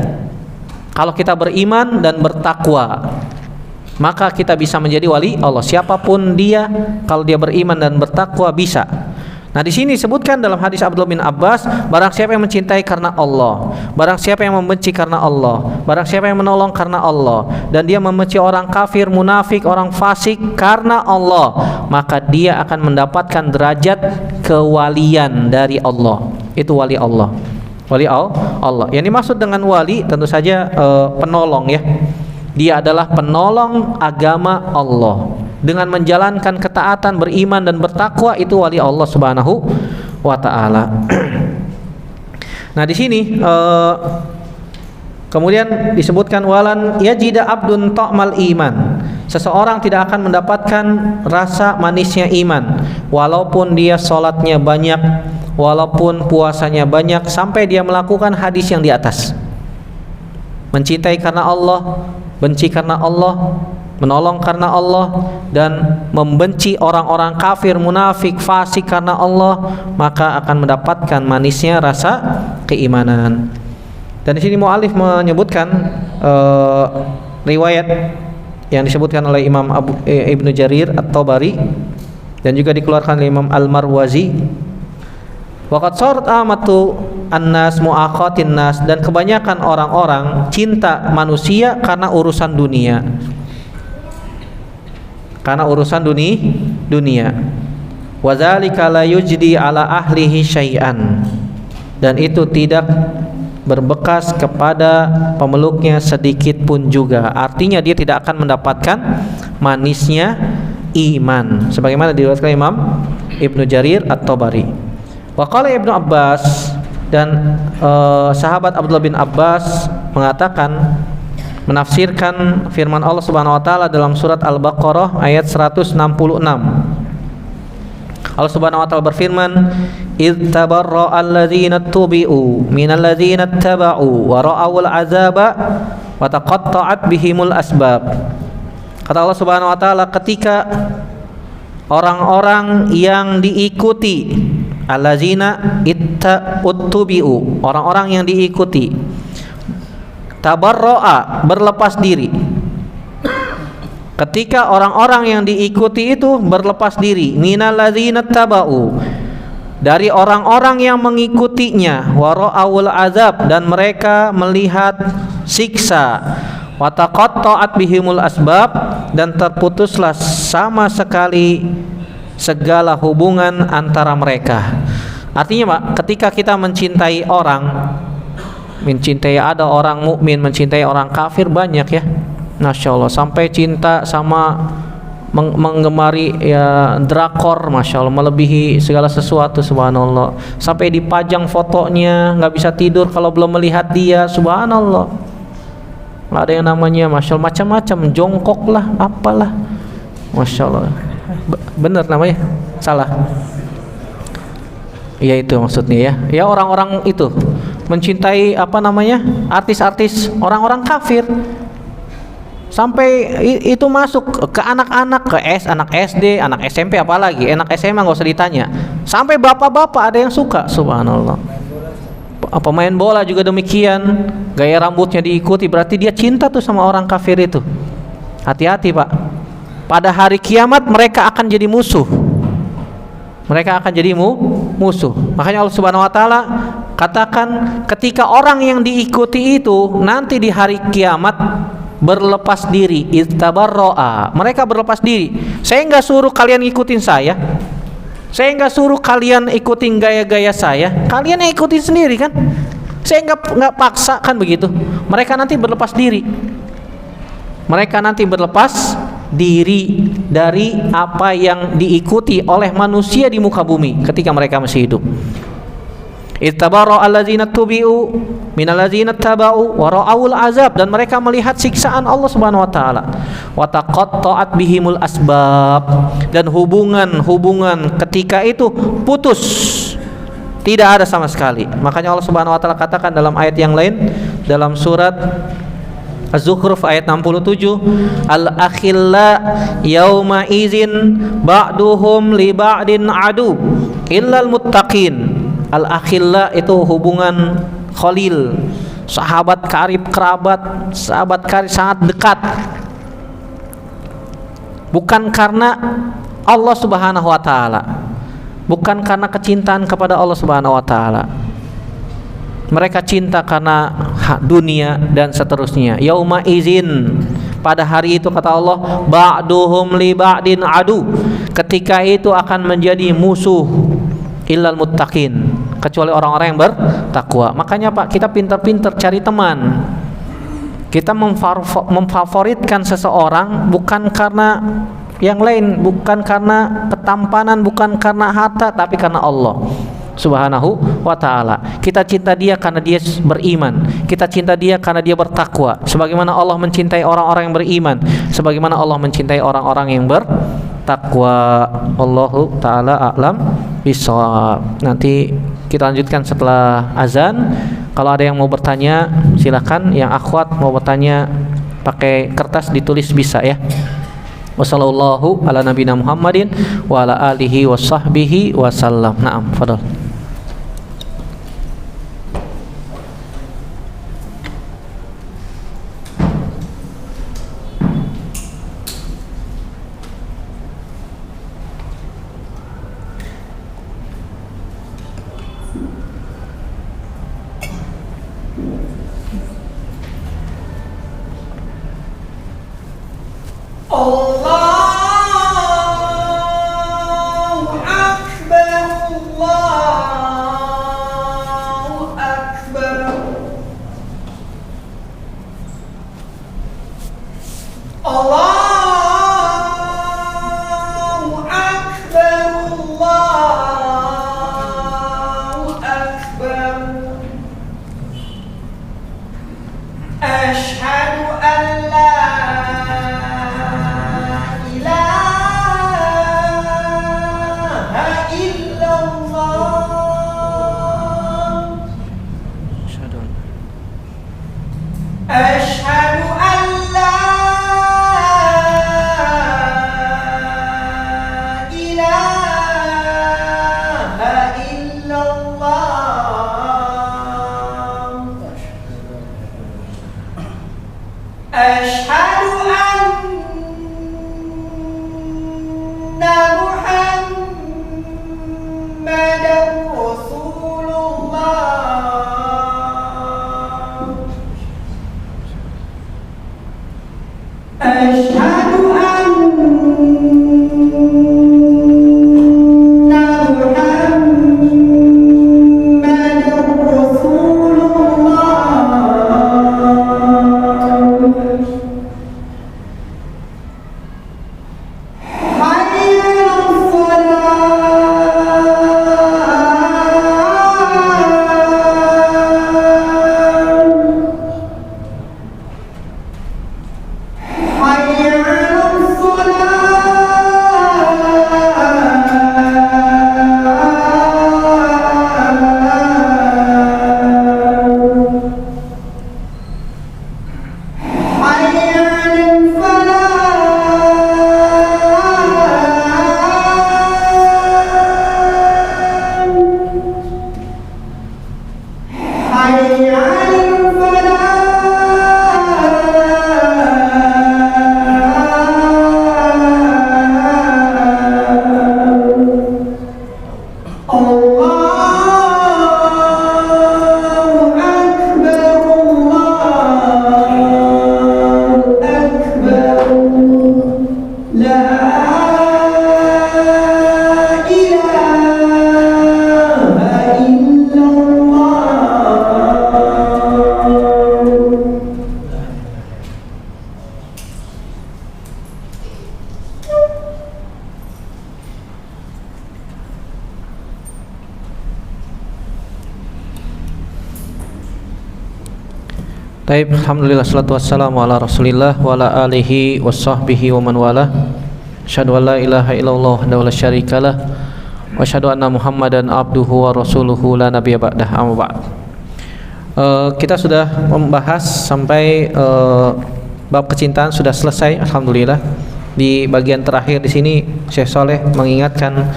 Kalau kita beriman dan bertakwa, maka kita bisa menjadi wali Allah. Siapapun dia, kalau dia beriman dan bertakwa bisa. Nah, di sini disebutkan dalam hadis Abdullah bin Abbas, barang siapa yang mencintai karena Allah, barang siapa yang membenci karena Allah, barang siapa yang menolong karena Allah, dan dia membenci orang kafir, munafik, orang fasik karena Allah, maka dia akan mendapatkan derajat kewalian dari Allah. Itu wali Allah. Wali Allah. Yang dimaksud dengan wali tentu saja penolong ya. Dia adalah penolong agama Allah. Dengan menjalankan ketaatan, beriman dan bertakwa, itu wali Allah Subhanahu wa taala. Nah, di sini kemudian disebutkan walan yajida abdun ta'mal iman. Seseorang tidak akan mendapatkan rasa manisnya iman walaupun dia salatnya banyak, walaupun puasanya banyak, sampai dia melakukan hadis yang di atas. Mencintai karena Allah, benci karena Allah, menolong karena Allah, dan membenci orang-orang kafir, munafik, fasik karena Allah, maka akan mendapatkan manisnya rasa keimanan. Dan di sini mu'alif menyebutkan riwayat yang disebutkan oleh Imam Ibnu Jarir At-Tabari dan juga dikeluarkan oleh Imam Al-Marwazi. Waqad sarat amatu annas mu'aqatin nas, dan kebanyakan orang-orang cinta manusia karena urusan dunia. Karena urusan dunia. Wa dzalika la yujdi ala ahlihi syai'an, dan itu tidak berbekas kepada pemeluknya sedikit pun juga. Artinya dia tidak akan mendapatkan manisnya iman, sebagaimana diriwayatkan Imam Ibnu Jarir At-Tabari. Wa qala Ibnu Abbas, dan sahabat Abdullah bin Abbas mengatakan, menafsirkan firman Allah Subhanahu wa taala dalam surat Al-Baqarah ayat 166. Allah Subhanahu wa taala berfirman, "Idz tabarra'a alladzina tubi'u minal ladzina ittaba'u wa ra'awul 'adzaba wa taqatta'at bihimul asbab." Kata Allah Subhanahu wa taala, ketika orang-orang yang diikuti, alladzina ittubi'u, orang-orang yang diikuti, tabarro'a, berlepas diri. Ketika orang-orang yang diikuti itu berlepas diri, minalladzina taba'u, dari orang-orang yang mengikutinya, wara'awul azab, dan mereka melihat siksa, wa taqatta'at bihimul asbab, dan terputuslah sama sekali segala hubungan antara mereka. Artinya Pak, ketika kita mencintai orang, mencintai ada orang mukmin, mencintai orang kafir banyak ya, Masya Allah, sampai cinta sama menggemari ya drakor, Masya Allah, melebihi segala sesuatu, subhanallah, sampai dipajang fotonya, nggak bisa tidur kalau belum melihat dia, subhanallah. Nggak ada yang namanya, Masya Allah, macam-macam, jongkok lah, apalah, Masya Allah. Bener namanya? Salah? Ya itu maksudnya ya orang-orang itu mencintai apa namanya, artis-artis orang-orang kafir, sampai itu masuk ke anak-anak, ke anak SD, anak SMP, apalagi anak SMA nggak usah ditanya, sampai bapak-bapak ada yang suka, subhanallah. Pemain bola juga demikian, gaya rambutnya diikuti, berarti dia cinta tuh sama orang kafir itu. Hati-hati Pak, pada hari kiamat mereka akan jadi musuh. Mereka akan jadi musuh. Makanya Allah Subhanahu wa taala katakan, ketika orang yang diikuti itu nanti di hari kiamat berlepas diri, ittabarro'a, mereka berlepas diri. Saya enggak suruh kalian ikutin saya. Saya enggak suruh kalian ikutin gaya-gaya saya. Kalian yang ikutin sendiri kan? Saya enggak paksa kan begitu. Mereka nanti berlepas diri. Mereka nanti berlepas diri dari apa yang diikuti oleh manusia di muka bumi ketika mereka masih hidup. Ittabarra alladzina tubi'u minalladzina taba'u wa ra'awul azab, dan mereka melihat siksaan Allah Subhanahu wa taala. Wa taqatta'at bihimul asbab, dan hubungan ketika itu putus, tidak ada sama sekali. Makanya Allah Subhanahu wa taala katakan dalam ayat yang lain, dalam surat Az-Zukhruf ayat 67, al-akhilla yauma izin ba'duhum li ba'din adu illal muttaqin. Al-akhilla itu hubungan khalil, sahabat karib, kerabat, sahabat karib sangat dekat. Bukan karena Allah Subhanahu wa taala, bukan karena kecintaan kepada Allah Subhanahu wa taala. Mereka cinta karena dunia dan seterusnya. Yauma izin, pada hari itu kata Allah, ba'duhum li ba'din adu, ketika itu akan menjadi musuh, illal muttaqin, kecuali orang-orang yang bertakwa. Makanya Pak, kita pintar-pintar cari teman. Kita memfavoritkan seseorang bukan karena yang lain, bukan karena ketampanan, bukan karena harta, tapi karena Allah Subhanahu wa ta'ala. Kita cinta dia karena dia beriman, kita cinta dia karena dia bertakwa, sebagaimana Allah mencintai orang-orang yang beriman, sebagaimana Allah mencintai orang-orang yang bertakwa. Allahu ta'ala a'lam bishawab. Nanti kita lanjutkan setelah azan. Kalau ada yang mau bertanya silakan. Yang akhwat mau bertanya pakai kertas ditulis bisa ya. Wassallallahu ala nabiyina Muhammadin wa ala alihi wa sahbihi wasallam. Naam, fadal. Asyhadu anna Muhammadar Rasulullah. Asyhadu anna Muhammadar Rasulullah. Hayya 'alas salat. Hayya 'alas salat. Hayya 'alal falah. Hayya 'alal falah. Allahu akbar, Allahu akbar. La ilaha illallah. Baik, alhamdulillah salatu wassalamu ala Rasulillah wa ala alihi washabbihi wa man walah. Asyhadu an la ilaha illallah wa la syarikalah wa asyhadu anna Muhammadan abduhu wa rasuluhu la nabiyya ba'dah, amma ba'd. Kita sudah membahas sampai bab kecintaan sudah selesai, alhamdulillah. Di bagian terakhir di sini Syekh Saleh mengingatkan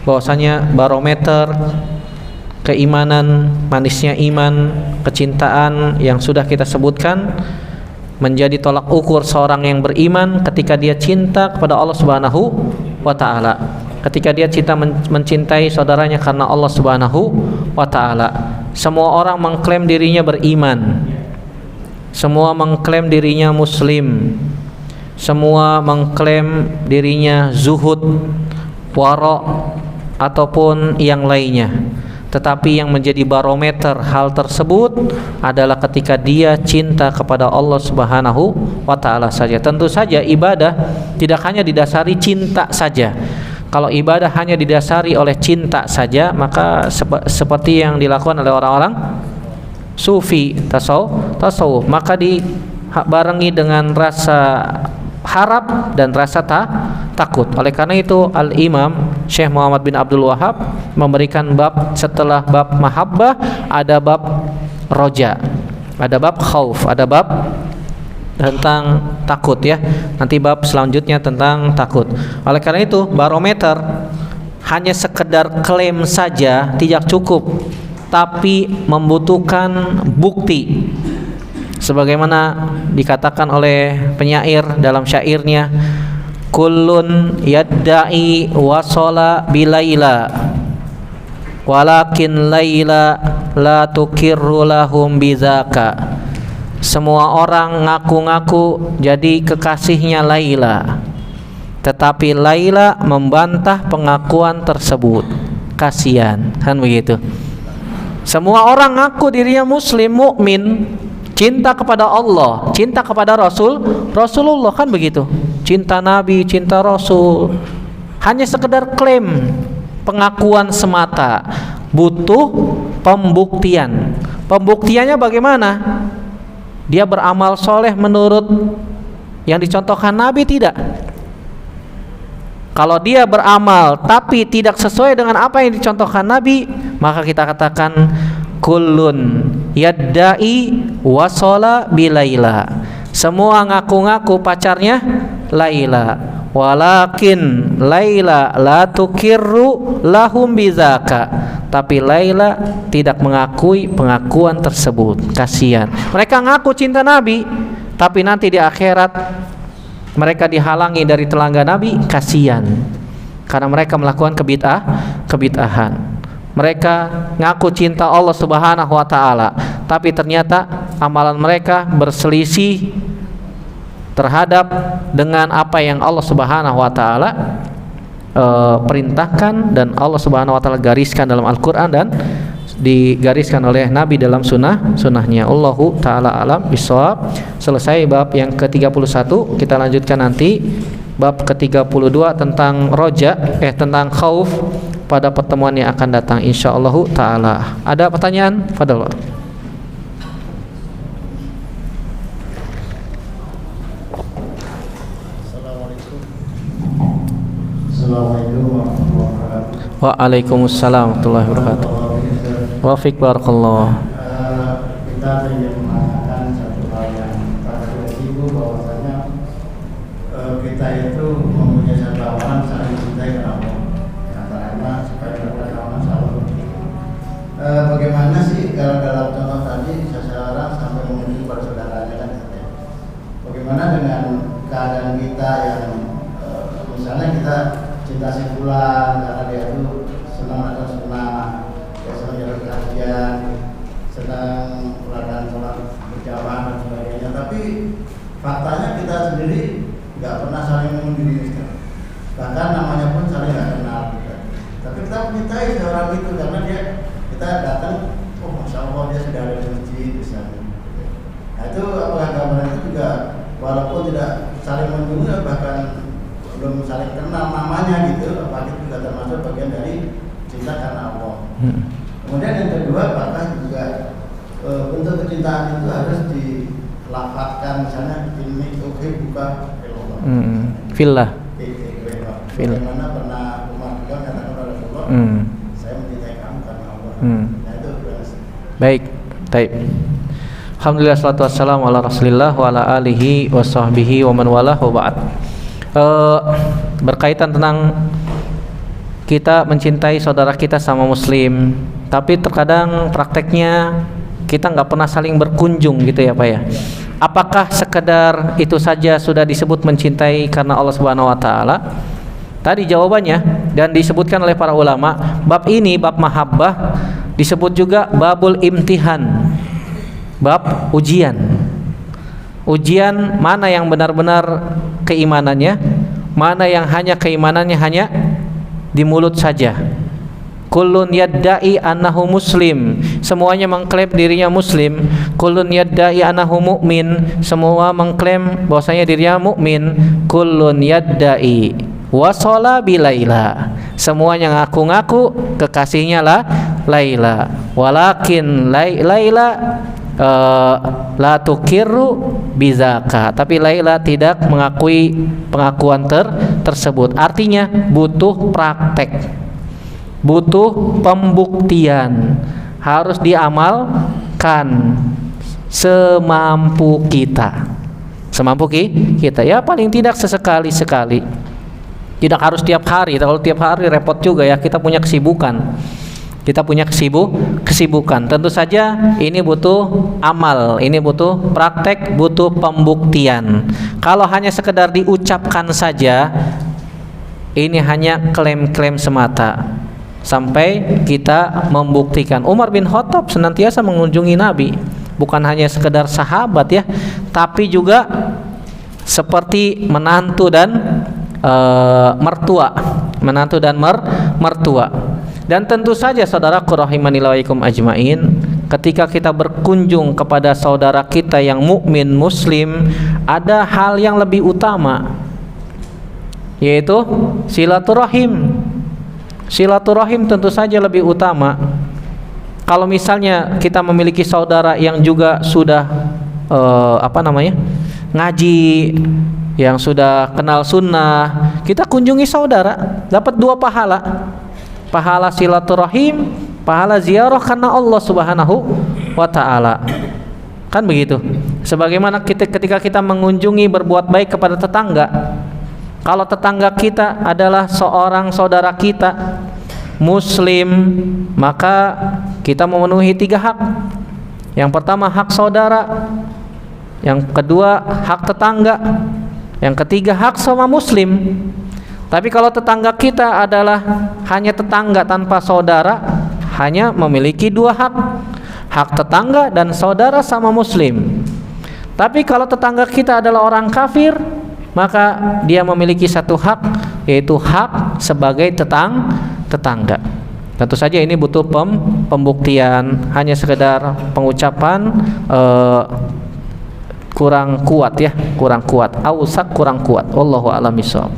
bahwasanya barometer keimanan, manisnya iman, kecintaan yang sudah kita sebutkan menjadi tolak ukur seorang yang beriman ketika dia cinta kepada Allah Subhanahu wa taala. Ketika dia mencintai saudaranya karena Allah Subhanahu wa taala. Semua orang mengklaim dirinya beriman. Semua mengklaim dirinya muslim. Semua mengklaim dirinya zuhud, wara ataupun yang lainnya. Tetapi yang menjadi barometer hal tersebut adalah ketika dia cinta kepada Allah Subhanahu wa taala saja. Tentu saja ibadah tidak hanya didasari cinta saja. Kalau ibadah hanya didasari oleh cinta saja, maka seperti yang dilakukan oleh orang-orang sufi tasawuf, maka dibarengi dengan rasa harap dan rasa takut. Oleh karena itu Al-Imam Syekh Muhammad bin Abdul Wahhab memberikan bab setelah bab mahabbah ada bab roja, ada bab khauf, ada bab tentang takut ya. Nanti bab selanjutnya tentang takut. Oleh karena itu barometer hanya sekedar klaim saja tidak cukup, tapi membutuhkan bukti. Sebagaimana dikatakan oleh penyair dalam syairnya, kullun yadda'i wasala bilaila walakin laila la tukirru lahum bidzaka. Semua orang ngaku-ngaku jadi kekasihnya Laila, tetapi Laila membantah pengakuan tersebut. Kasihan, kan begitu. Semua orang ngaku dirinya muslim, mukmin, cinta kepada Allah, cinta kepada Rasulullah, kan begitu. Cinta Nabi, cinta Rasul. Hanya sekedar klaim, pengakuan semata. Butuh pembuktian. Pembuktiannya bagaimana? Dia beramal soleh menurut yang dicontohkan Nabi tidak? Kalau dia beramal tapi tidak sesuai dengan apa yang dicontohkan Nabi, maka kita katakan kullun yadda'i wasala bilaila. Semua ngaku-ngaku pacarnya Laila, walakin Laila la tukirru lahum bidzaka. Tapi Laila tidak mengakui pengakuan tersebut. Kasihan. Mereka ngaku cinta Nabi, tapi nanti di akhirat mereka dihalangi dari telangga Nabi, kasihan. Karena mereka melakukan kebid'ahan. Mereka ngaku cinta Allah Subhanahu wa taala, tapi ternyata amalan mereka berselisih terhadap dengan apa yang Allah Subhanahu wa taala perintahkan dan Allah Subhanahu wa taala gariskan dalam Al-Qur'an dan digariskan oleh Nabi dalam sunnahnya. Allahu taala alam bisawab. Selesai bab yang ke-31, kita lanjutkan nanti bab ke-32 tentang tentang khauf pada pertemuan yang akan datang insyaallah taala. Ada pertanyaan? Fadhal. Assalamualaikum warahmatullahi wabarakatuh. Waalaikumsalam warahmatullahi wabarakatuh. Wa fiik barakallah. Kita ingin mengatakan satu hal yang pada ibu bahwasanya kita itu mempunyai satu amalan saling mencintai karena antaranya supaya kita kawan selalu. Bagaimana sih kalau dalam contoh tadi seseorang sampai mengunjungi pada saudaranya kan? Bagaimana dengan keadaan kita yang misalnya kita cinta si fulan karena dia itu senang atau sunnah, dia senang jalan kajian, senang melakukan sholat berjamaah dan sebagainya, tapi faktanya kita sendiri nggak pernah saling mengunjungi, bahkan namanya pun saling nggak kenal gitu. Tapi kita mencintai seorang itu karena kita datang, oh masya Allah dia sudah ada di masjid misalnya. Nah itu apakah gambaran itu juga walaupun tidak saling mengunjungi bahkan belum saling kenal namanya gitu, apakah itu juga termasuk bagian dari cinta karena Allah. Kemudian yang kedua, apakah juga bentuk kecintaan itu harus dilafadzkan, misalnya ini bukan Fillah. Bagaimana pernah Umar bilang katakan kepada Rasulullah, saya mencintai kamu karena Allah. Nah itu baik, baik. Alhamdulillah salatu wassalamu ala Rasulillah wa ala alihi wa sahbihi wa man walah wa ba'd. Berkaitan tentang kita mencintai saudara kita sama muslim, tapi terkadang prakteknya kita nggak pernah saling berkunjung gitu ya Pak ya. Apakah sekedar itu saja sudah disebut mencintai karena Allah Subhanahu wa taala? Tadi jawabannya dan disebutkan oleh para ulama, bab ini bab mahabbah disebut juga babul imtihan, bab ujian. Ujian mana yang benar-benar keimanannya, mana yang hanya keimanannya hanya di mulut saja. Kullun yadda'i annahu muslim, semuanya mengklaim dirinya muslim. Kullun yadda'i annahu mu'min, semua mengklaim bahwasanya dirinya mukmin. Kullun yadda'i wasala bilaila, semuanya ngaku-ngaku kekasihnya lah Laila. Walakin Laila la tukiru bizaka, tapi Laila tidak mengakui pengakuan tersebut. Artinya butuh praktek, butuh pembuktian, harus diamalkan semampu kita. Semampu kita ya, paling tidak sesekali-sekali. Tidak harus tiap hari. Kalau tiap hari repot juga ya, kita punya kesibukan. Kita punya kesibukan. Tentu saja ini butuh amal, ini butuh praktek, butuh pembuktian. Kalau hanya sekedar diucapkan saja, ini hanya klaim-klaim semata. Sampai kita membuktikan. Umar bin Khattab senantiasa mengunjungi Nabi, bukan hanya sekedar sahabat ya, tapi juga seperti menantu dan mertua, menantu dan mertua. Dan tentu saja saudaraku rahimani wa iyyakum ajmain, ketika kita berkunjung kepada saudara kita yang mukmin muslim, ada hal yang lebih utama, yaitu silaturahim. Silaturahim tentu saja lebih utama. Kalau misalnya kita memiliki saudara yang juga sudah ngaji, yang sudah kenal sunnah, kita kunjungi saudara, dapat 2 pahala. Pahala silaturahim, pahala ziarah karena Allah Subhanahu wa taala. Kan begitu. Sebagaimana ketika kita mengunjungi berbuat baik kepada tetangga. Kalau tetangga kita adalah seorang saudara kita muslim, maka kita memenuhi 3 hak. Yang pertama hak saudara, Yang kedua hak tetangga. Yang ketiga hak sama muslim. Tapi kalau tetangga kita adalah hanya tetangga tanpa saudara, hanya memiliki dua hak. Hak tetangga dan saudara sama muslim. Tapi kalau tetangga kita adalah orang kafir, maka dia memiliki satu hak, yaitu hak sebagai tetangga. Tentu saja ini butuh pembuktian. Hanya sekedar pengucapan kurang kuat ya, kurang kuat. Ausak kurang kuat. Wallahu a'lam bishawab.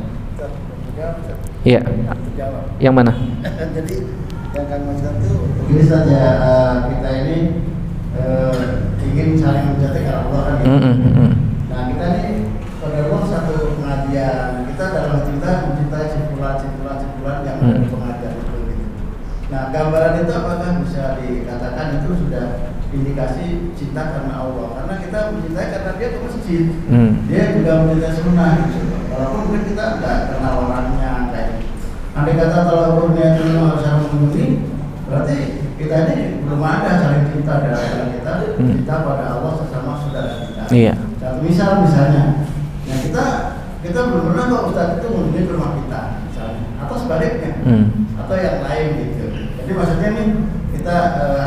Iya. Yang mana? Jadi yang kami maksudkan itu begini saja, kita ini ingin saling mencintai karena Allah kan gitu. Nah kita ini pada Allah satu pengajian, kita dalam hati kita mencintai simpulan yang pengajian itu gitu. Nah gambaran itu apakah bisa dikatakan itu sudah indikasi cinta karena Allah? Karena kita mencintai karena dia ke masjid, dia juga mencintai sunnah gitu. Walaupun mungkin kita nggak kenal orangnya kayak. Andai kata kalau kurnia itu harus mengunjungi, berarti kita ini belum ada saling cinta dalam kita cinta pada Allah sesama saudara kita. Iya. Dan misalnya, ya kita belum pernah kok Ustaz itu mengunjungi ke rumah kita, misalnya, atau sebaliknya, atau yang lain gitu. Jadi maksudnya nih kita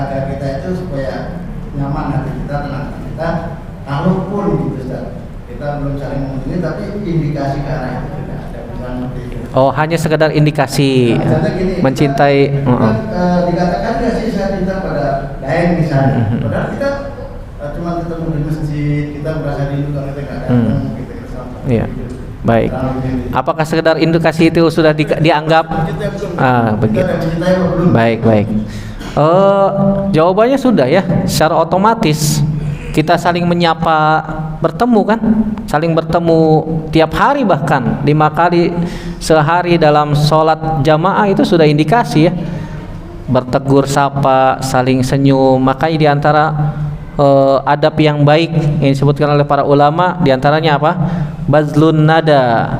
agar kita itu supaya nyaman hati kita, tenang hati kita, kalaupun gitu Ustaz, kita belum saling mengunjungi, tapi indikasi ke arah itu sudah ada misalnya seperti itu. Oh, hanya sekedar indikasi Gini, mencintai. Dikatakan nggak sih saya cinta pada lain misalnya. Padahal kita cuma ketemu di masjid, kita merasa rindu kalau kita nggak datang, kita sama. Iya. Baik. Apakah sekedar indikasi itu sudah dianggap? Begitu. Baik. Jawabannya sudah ya, secara otomatis. Kita saling menyapa, bertemu kan, saling bertemu tiap hari, bahkan 5 kali sehari dalam sholat jamaah, itu sudah indikasi ya. Bertegur sapa, saling senyum. Makanya diantara adab yang baik yang disebutkan oleh para ulama, diantaranya apa? Bazlun nada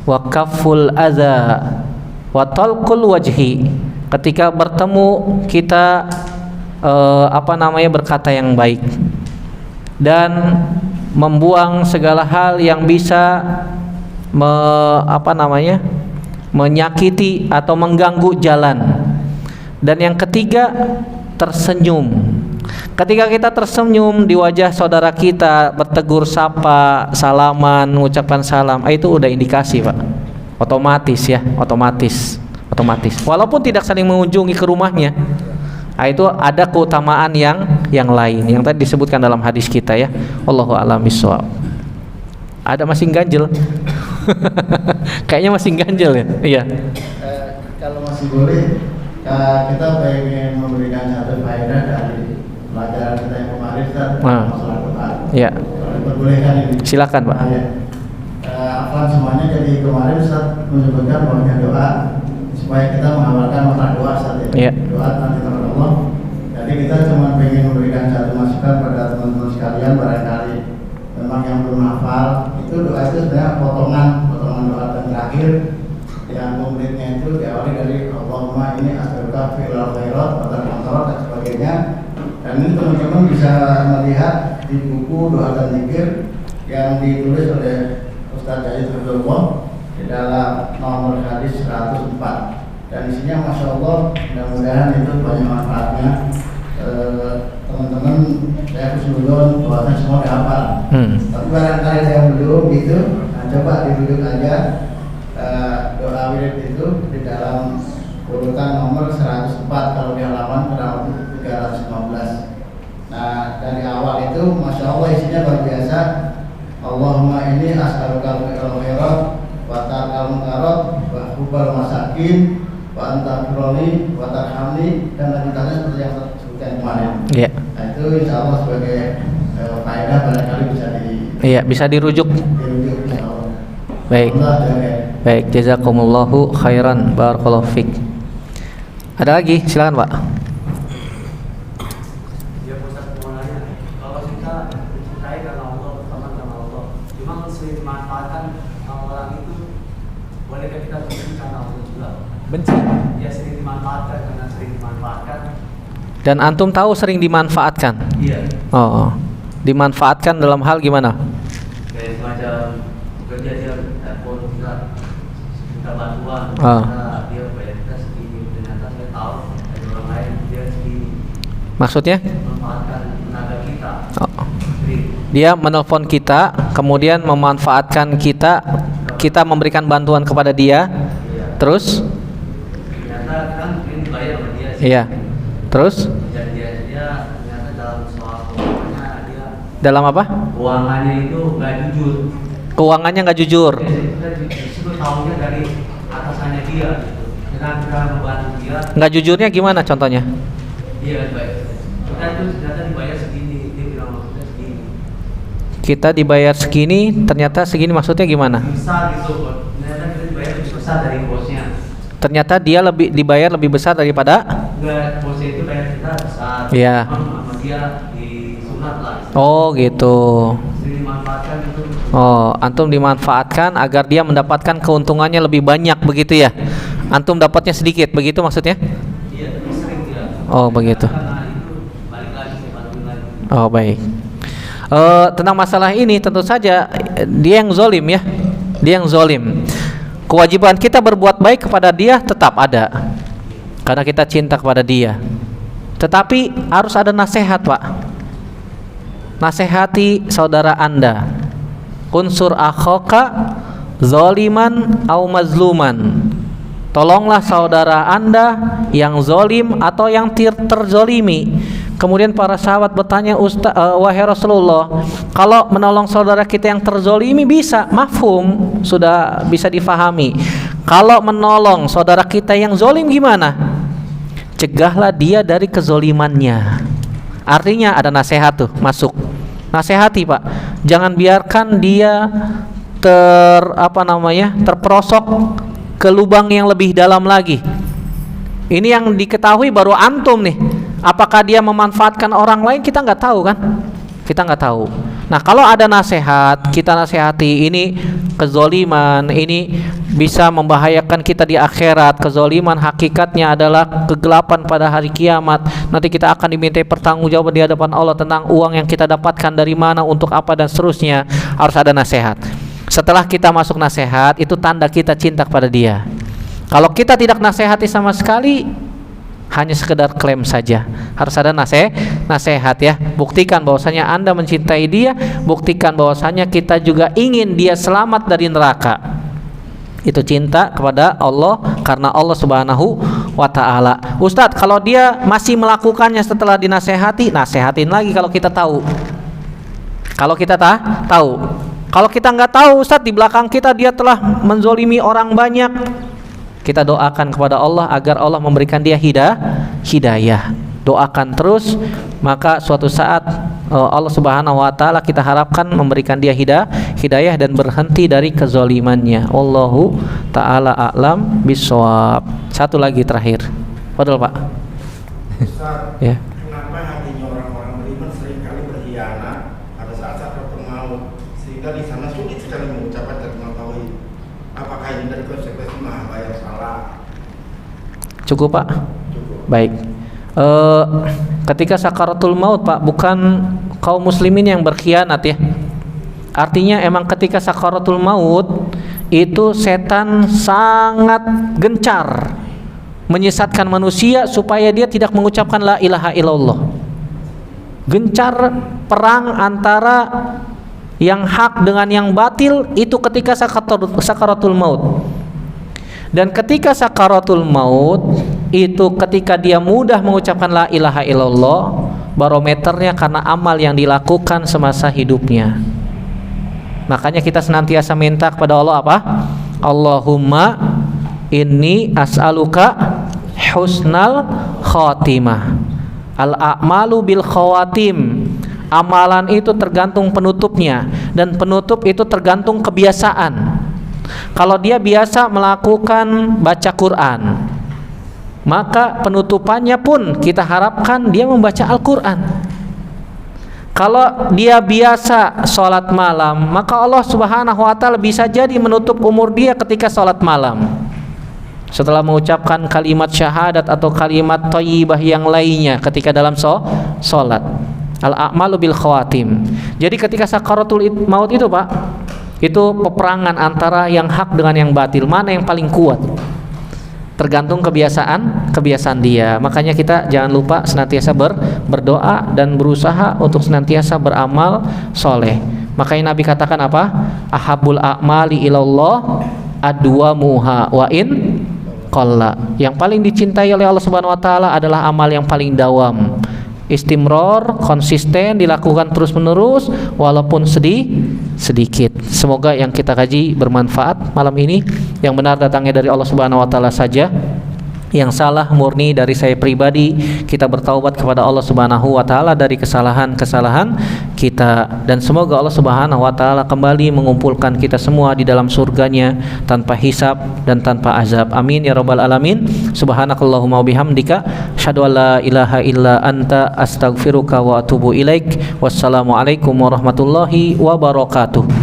wa kaful adza wa talqul wajhi. Ketika bertemu kita berkata yang baik dan membuang segala hal yang bisa menyakiti atau mengganggu jalan. Dan yang ketiga, tersenyum. Ketika kita tersenyum di wajah saudara kita, bertegur sapa, salaman, mengucapkan salam, itu udah indikasi, Pak. Otomatis ya, otomatis. Walaupun tidak saling mengunjungi ke rumahnya, itu ada keutamaan yang lain yang tadi disebutkan dalam hadis kita ya. Allahu a'lam bishawab. Ada masih ganjel. Kayaknya masih ganjel ya. Iya. Kalau masih boleh, kita pengen memberikan satu faedah dari pelajaran kita yang kemarin masalah doa. Iya. Perbolehkan ini. Silakan, Pak. Afwan semuanya, jadi kemarin Ustaz menyebutkan bahwa doa supaya kita mengamalkan masalah doa Ustaz ya. Doa nanti kepada Allah. Jadi kita cuma pengen memberikan satu masukan pada teman-teman sekalian, barangkali memang yang belum hafal, itu doa itu sebenarnya potongan doa terakhir yang komplitnya itu diawali dari Allahumma ini as'aluka fi'lal khairat wa tarqarat dan sebagainya. Dan ini teman-teman bisa melihat di buku doa dan zikir yang ditulis oleh Ustaz Jayid Abdullah di dalam nomor hadis 104. Dan isinya Masya Allah, mudah-mudahan itu banyak manfaatnya. Teman-teman, saya husnuzon bahwa semua dihafal. Tapi barangkali ada yang belum gitu, nah coba dirujuk aja doa wirid itu di dalam urutan nomor 104 kalau di halaman kurang lebih 315. Nah dari awal itu Masya Allah isinya luar biasa. Allahumma ini as'aluka fi'lal khairat wa tarkal munkarat wa hubbal masakin wa anta firoli wa tarhamni, dan lanjutannya seperti yang sebutkan kemarin. Iya. Nah itu insya Allah sebagai faedah barangkali bisa dirujuk. Insya Allah. Baik, jazakumullahu khairan, barakallahu fik. Ada lagi? Silakan, Pak. Ya, Ustaz, mau nanya, kalau kita mencintai karena Allah, berteman karena Allah, cuma sering dimanfaatkan orang itu, bolehkah kita benci karena Allah juga? Benci? Ya, sering dimanfaatkan karena sering dimanfaatkan. Dan antum tahu sering dimanfaatkan? Iya. Oh. Dimanfaatkan dalam hal gimana? Kayak semacam bekerja dia telepon kita minta bantuan, Ah. dia bayar kita segini, ternyata saya tahu dari orang lain dia segini, Maksudnya? memanfaatkan tenaga kita. Oh. Jadi Dia menelpon kita, kemudian memanfaatkan kita, kita memberikan bantuan kepada dia. Terus? ternyata kan mungkin dibayar sama dia sih. Iya. Terus? Dan dia ternyata dalam soal keuangannya dia Dalam apa? keuangannya itu nggak jujur. Keuangannya nggak jujur. Kita justru tahunya dari atasannya dia gitu. Dengan kita membantu dia, Nggak jujurnya gimana contohnya? dia baik. Kita itu ternyata dibayar segini, dia bilang maksudnya segini. Kita dibayar segini, ternyata segini maksudnya gimana? Besar gitu, ternyata kita dibayar lebih besar dari bosnya. Ternyata dia dibayar lebih besar daripada. Enggak, bosnya itu bayar kita besar. Iya. Sama dia disunat lah. Oh gitu. Jadi dimanfaatkan itu. Oh, antum dimanfaatkan agar dia mendapatkan keuntungannya lebih banyak begitu ya? Antum dapatnya sedikit, begitu maksudnya? Iya, tapi sering tidak. Oh begitu. Karena itu balik lagi saya bantuin lagi. Oh baik. Tentang masalah ini tentu saja dia yang zolim ya, dia yang zolim. Kewajiban kita berbuat baik kepada dia tetap ada, karena kita cinta kepada dia. Tetapi harus ada nasihat, Pak. Nasihati saudara Anda. Unsur akhaka zoliman au mazluman. Tolonglah saudara Anda yang zolim atau yang terzolimi. Kemudian para sahabat bertanya, wahai Rasulullah, kalau menolong saudara kita yang terzolimi bisa, mafhum, sudah bisa difahami. Kalau menolong saudara kita yang zolim gimana? Cegahlah dia dari kezolimannya. Artinya ada nasihat tuh masuk. Nasihati, Pak. Jangan biarkan dia terperosok ke lubang yang lebih dalam lagi. Ini yang diketahui baru antum nih. Apakah dia memanfaatkan orang lain, kita nggak tahu kan? Kita nggak tahu. Nah, kalau ada nasihat, kita nasihati, ini kezoliman, ini bisa membahayakan kita di akhirat. Kezoliman hakikatnya adalah kegelapan pada hari kiamat. Nanti kita akan dimintai pertanggungjawaban di hadapan Allah tentang uang yang kita dapatkan dari mana, untuk apa, dan seterusnya. Harus ada nasihat. Setelah kita masuk nasihat, itu tanda kita cinta kepada dia. Kalau kita tidak nasihati sama sekali, hanya sekedar klaim saja. Harus ada nasihat ya. Buktikan bahwasanya Anda mencintai dia, buktikan bahwasanya kita juga ingin dia selamat dari neraka. Itu cinta kepada Allah karena Allah Subhanahu wa taala. Ustadz, kalau dia masih melakukannya setelah dinasehati, nasehatin lagi kalau kita tahu. Kalau kita tahu. Kalau kita nggak tahu, Ustadz, di belakang kita dia telah menzolimi orang banyak, kita doakan kepada Allah agar Allah memberikan dia hidayah. Doakan terus, maka suatu saat Allah Subhanahu wa taala kita harapkan memberikan dia hidayah dan berhenti dari kezalimannya. Allahu taala a'lam bishawab. Satu lagi terakhir. Padahal Pak. Ustaz, Ya. kenapa hatinya orang-orang beriman seringkali berkhianat pada saat sakaratul maut, sehingga di sana sulit sekali mengucapkan kalimat tauhid? Apakah ini dari konsekuensi maha yang salah? Cukup Pak? Cukup. Baik. Ketika sakaratul maut Pak, bukan kaum muslimin yang berkhianat ya. Artinya emang ketika sakaratul maut itu setan sangat gencar menyesatkan manusia supaya dia tidak mengucapkan la ilaha illallah. Gencar perang antara yang hak dengan yang batil itu ketika sakaratul maut. Dan ketika sakaratul maut itu ketika dia mudah mengucapkan la ilaha illallah, barometernya karena amal yang dilakukan semasa hidupnya. Makanya kita senantiasa minta kepada Allah apa? Allahumma inni as'aluka husnal khatimah. Al-a'malu bil khawatim. Amalan itu tergantung penutupnya, dan penutup itu tergantung kebiasaan. Kalau dia biasa melakukan baca Quran, maka penutupannya pun kita harapkan dia membaca Al-Quran. Kalau dia biasa sholat malam, maka Allah Subhanahu wa ta'ala bisa jadi menutup umur dia ketika sholat malam. Setelah mengucapkan kalimat syahadat atau kalimat thayyibah yang lainnya ketika dalam sholat. Al-a'malu bil khawatim. Jadi ketika sakaratul maut itu, Pak, itu peperangan antara yang hak dengan yang batil, mana yang paling kuat. Tergantung kebiasaan dia. Makanya kita jangan lupa senantiasa berdoa dan berusaha untuk senantiasa beramal soleh. Makanya Nabi katakan apa? Ahabul a'mali ilallah adwamuha wa in qalla. Yang paling dicintai oleh Allah Subhanahu wa taala adalah amal yang paling dawam. Istimror, konsisten, dilakukan terus-menerus walaupun sedikit. Semoga yang kita kaji bermanfaat malam ini. Yang benar datangnya dari Allah Subhanahu wa taala saja. Yang salah murni dari saya pribadi. Kita bertaubat kepada Allah Subhanahu wa taala dari kesalahan-kesalahan kita, dan semoga Allah Subhanahu wa taala kembali mengumpulkan kita semua di dalam surganya tanpa hisab dan tanpa azab. Amin ya rabbal alamin. Subhanakallahumma wa bihamdika asyhadu an la ilaha illa anta astaghfiruka wa atubu ilaik. Wassalamualaikum warahmatullahi wabarakatuh.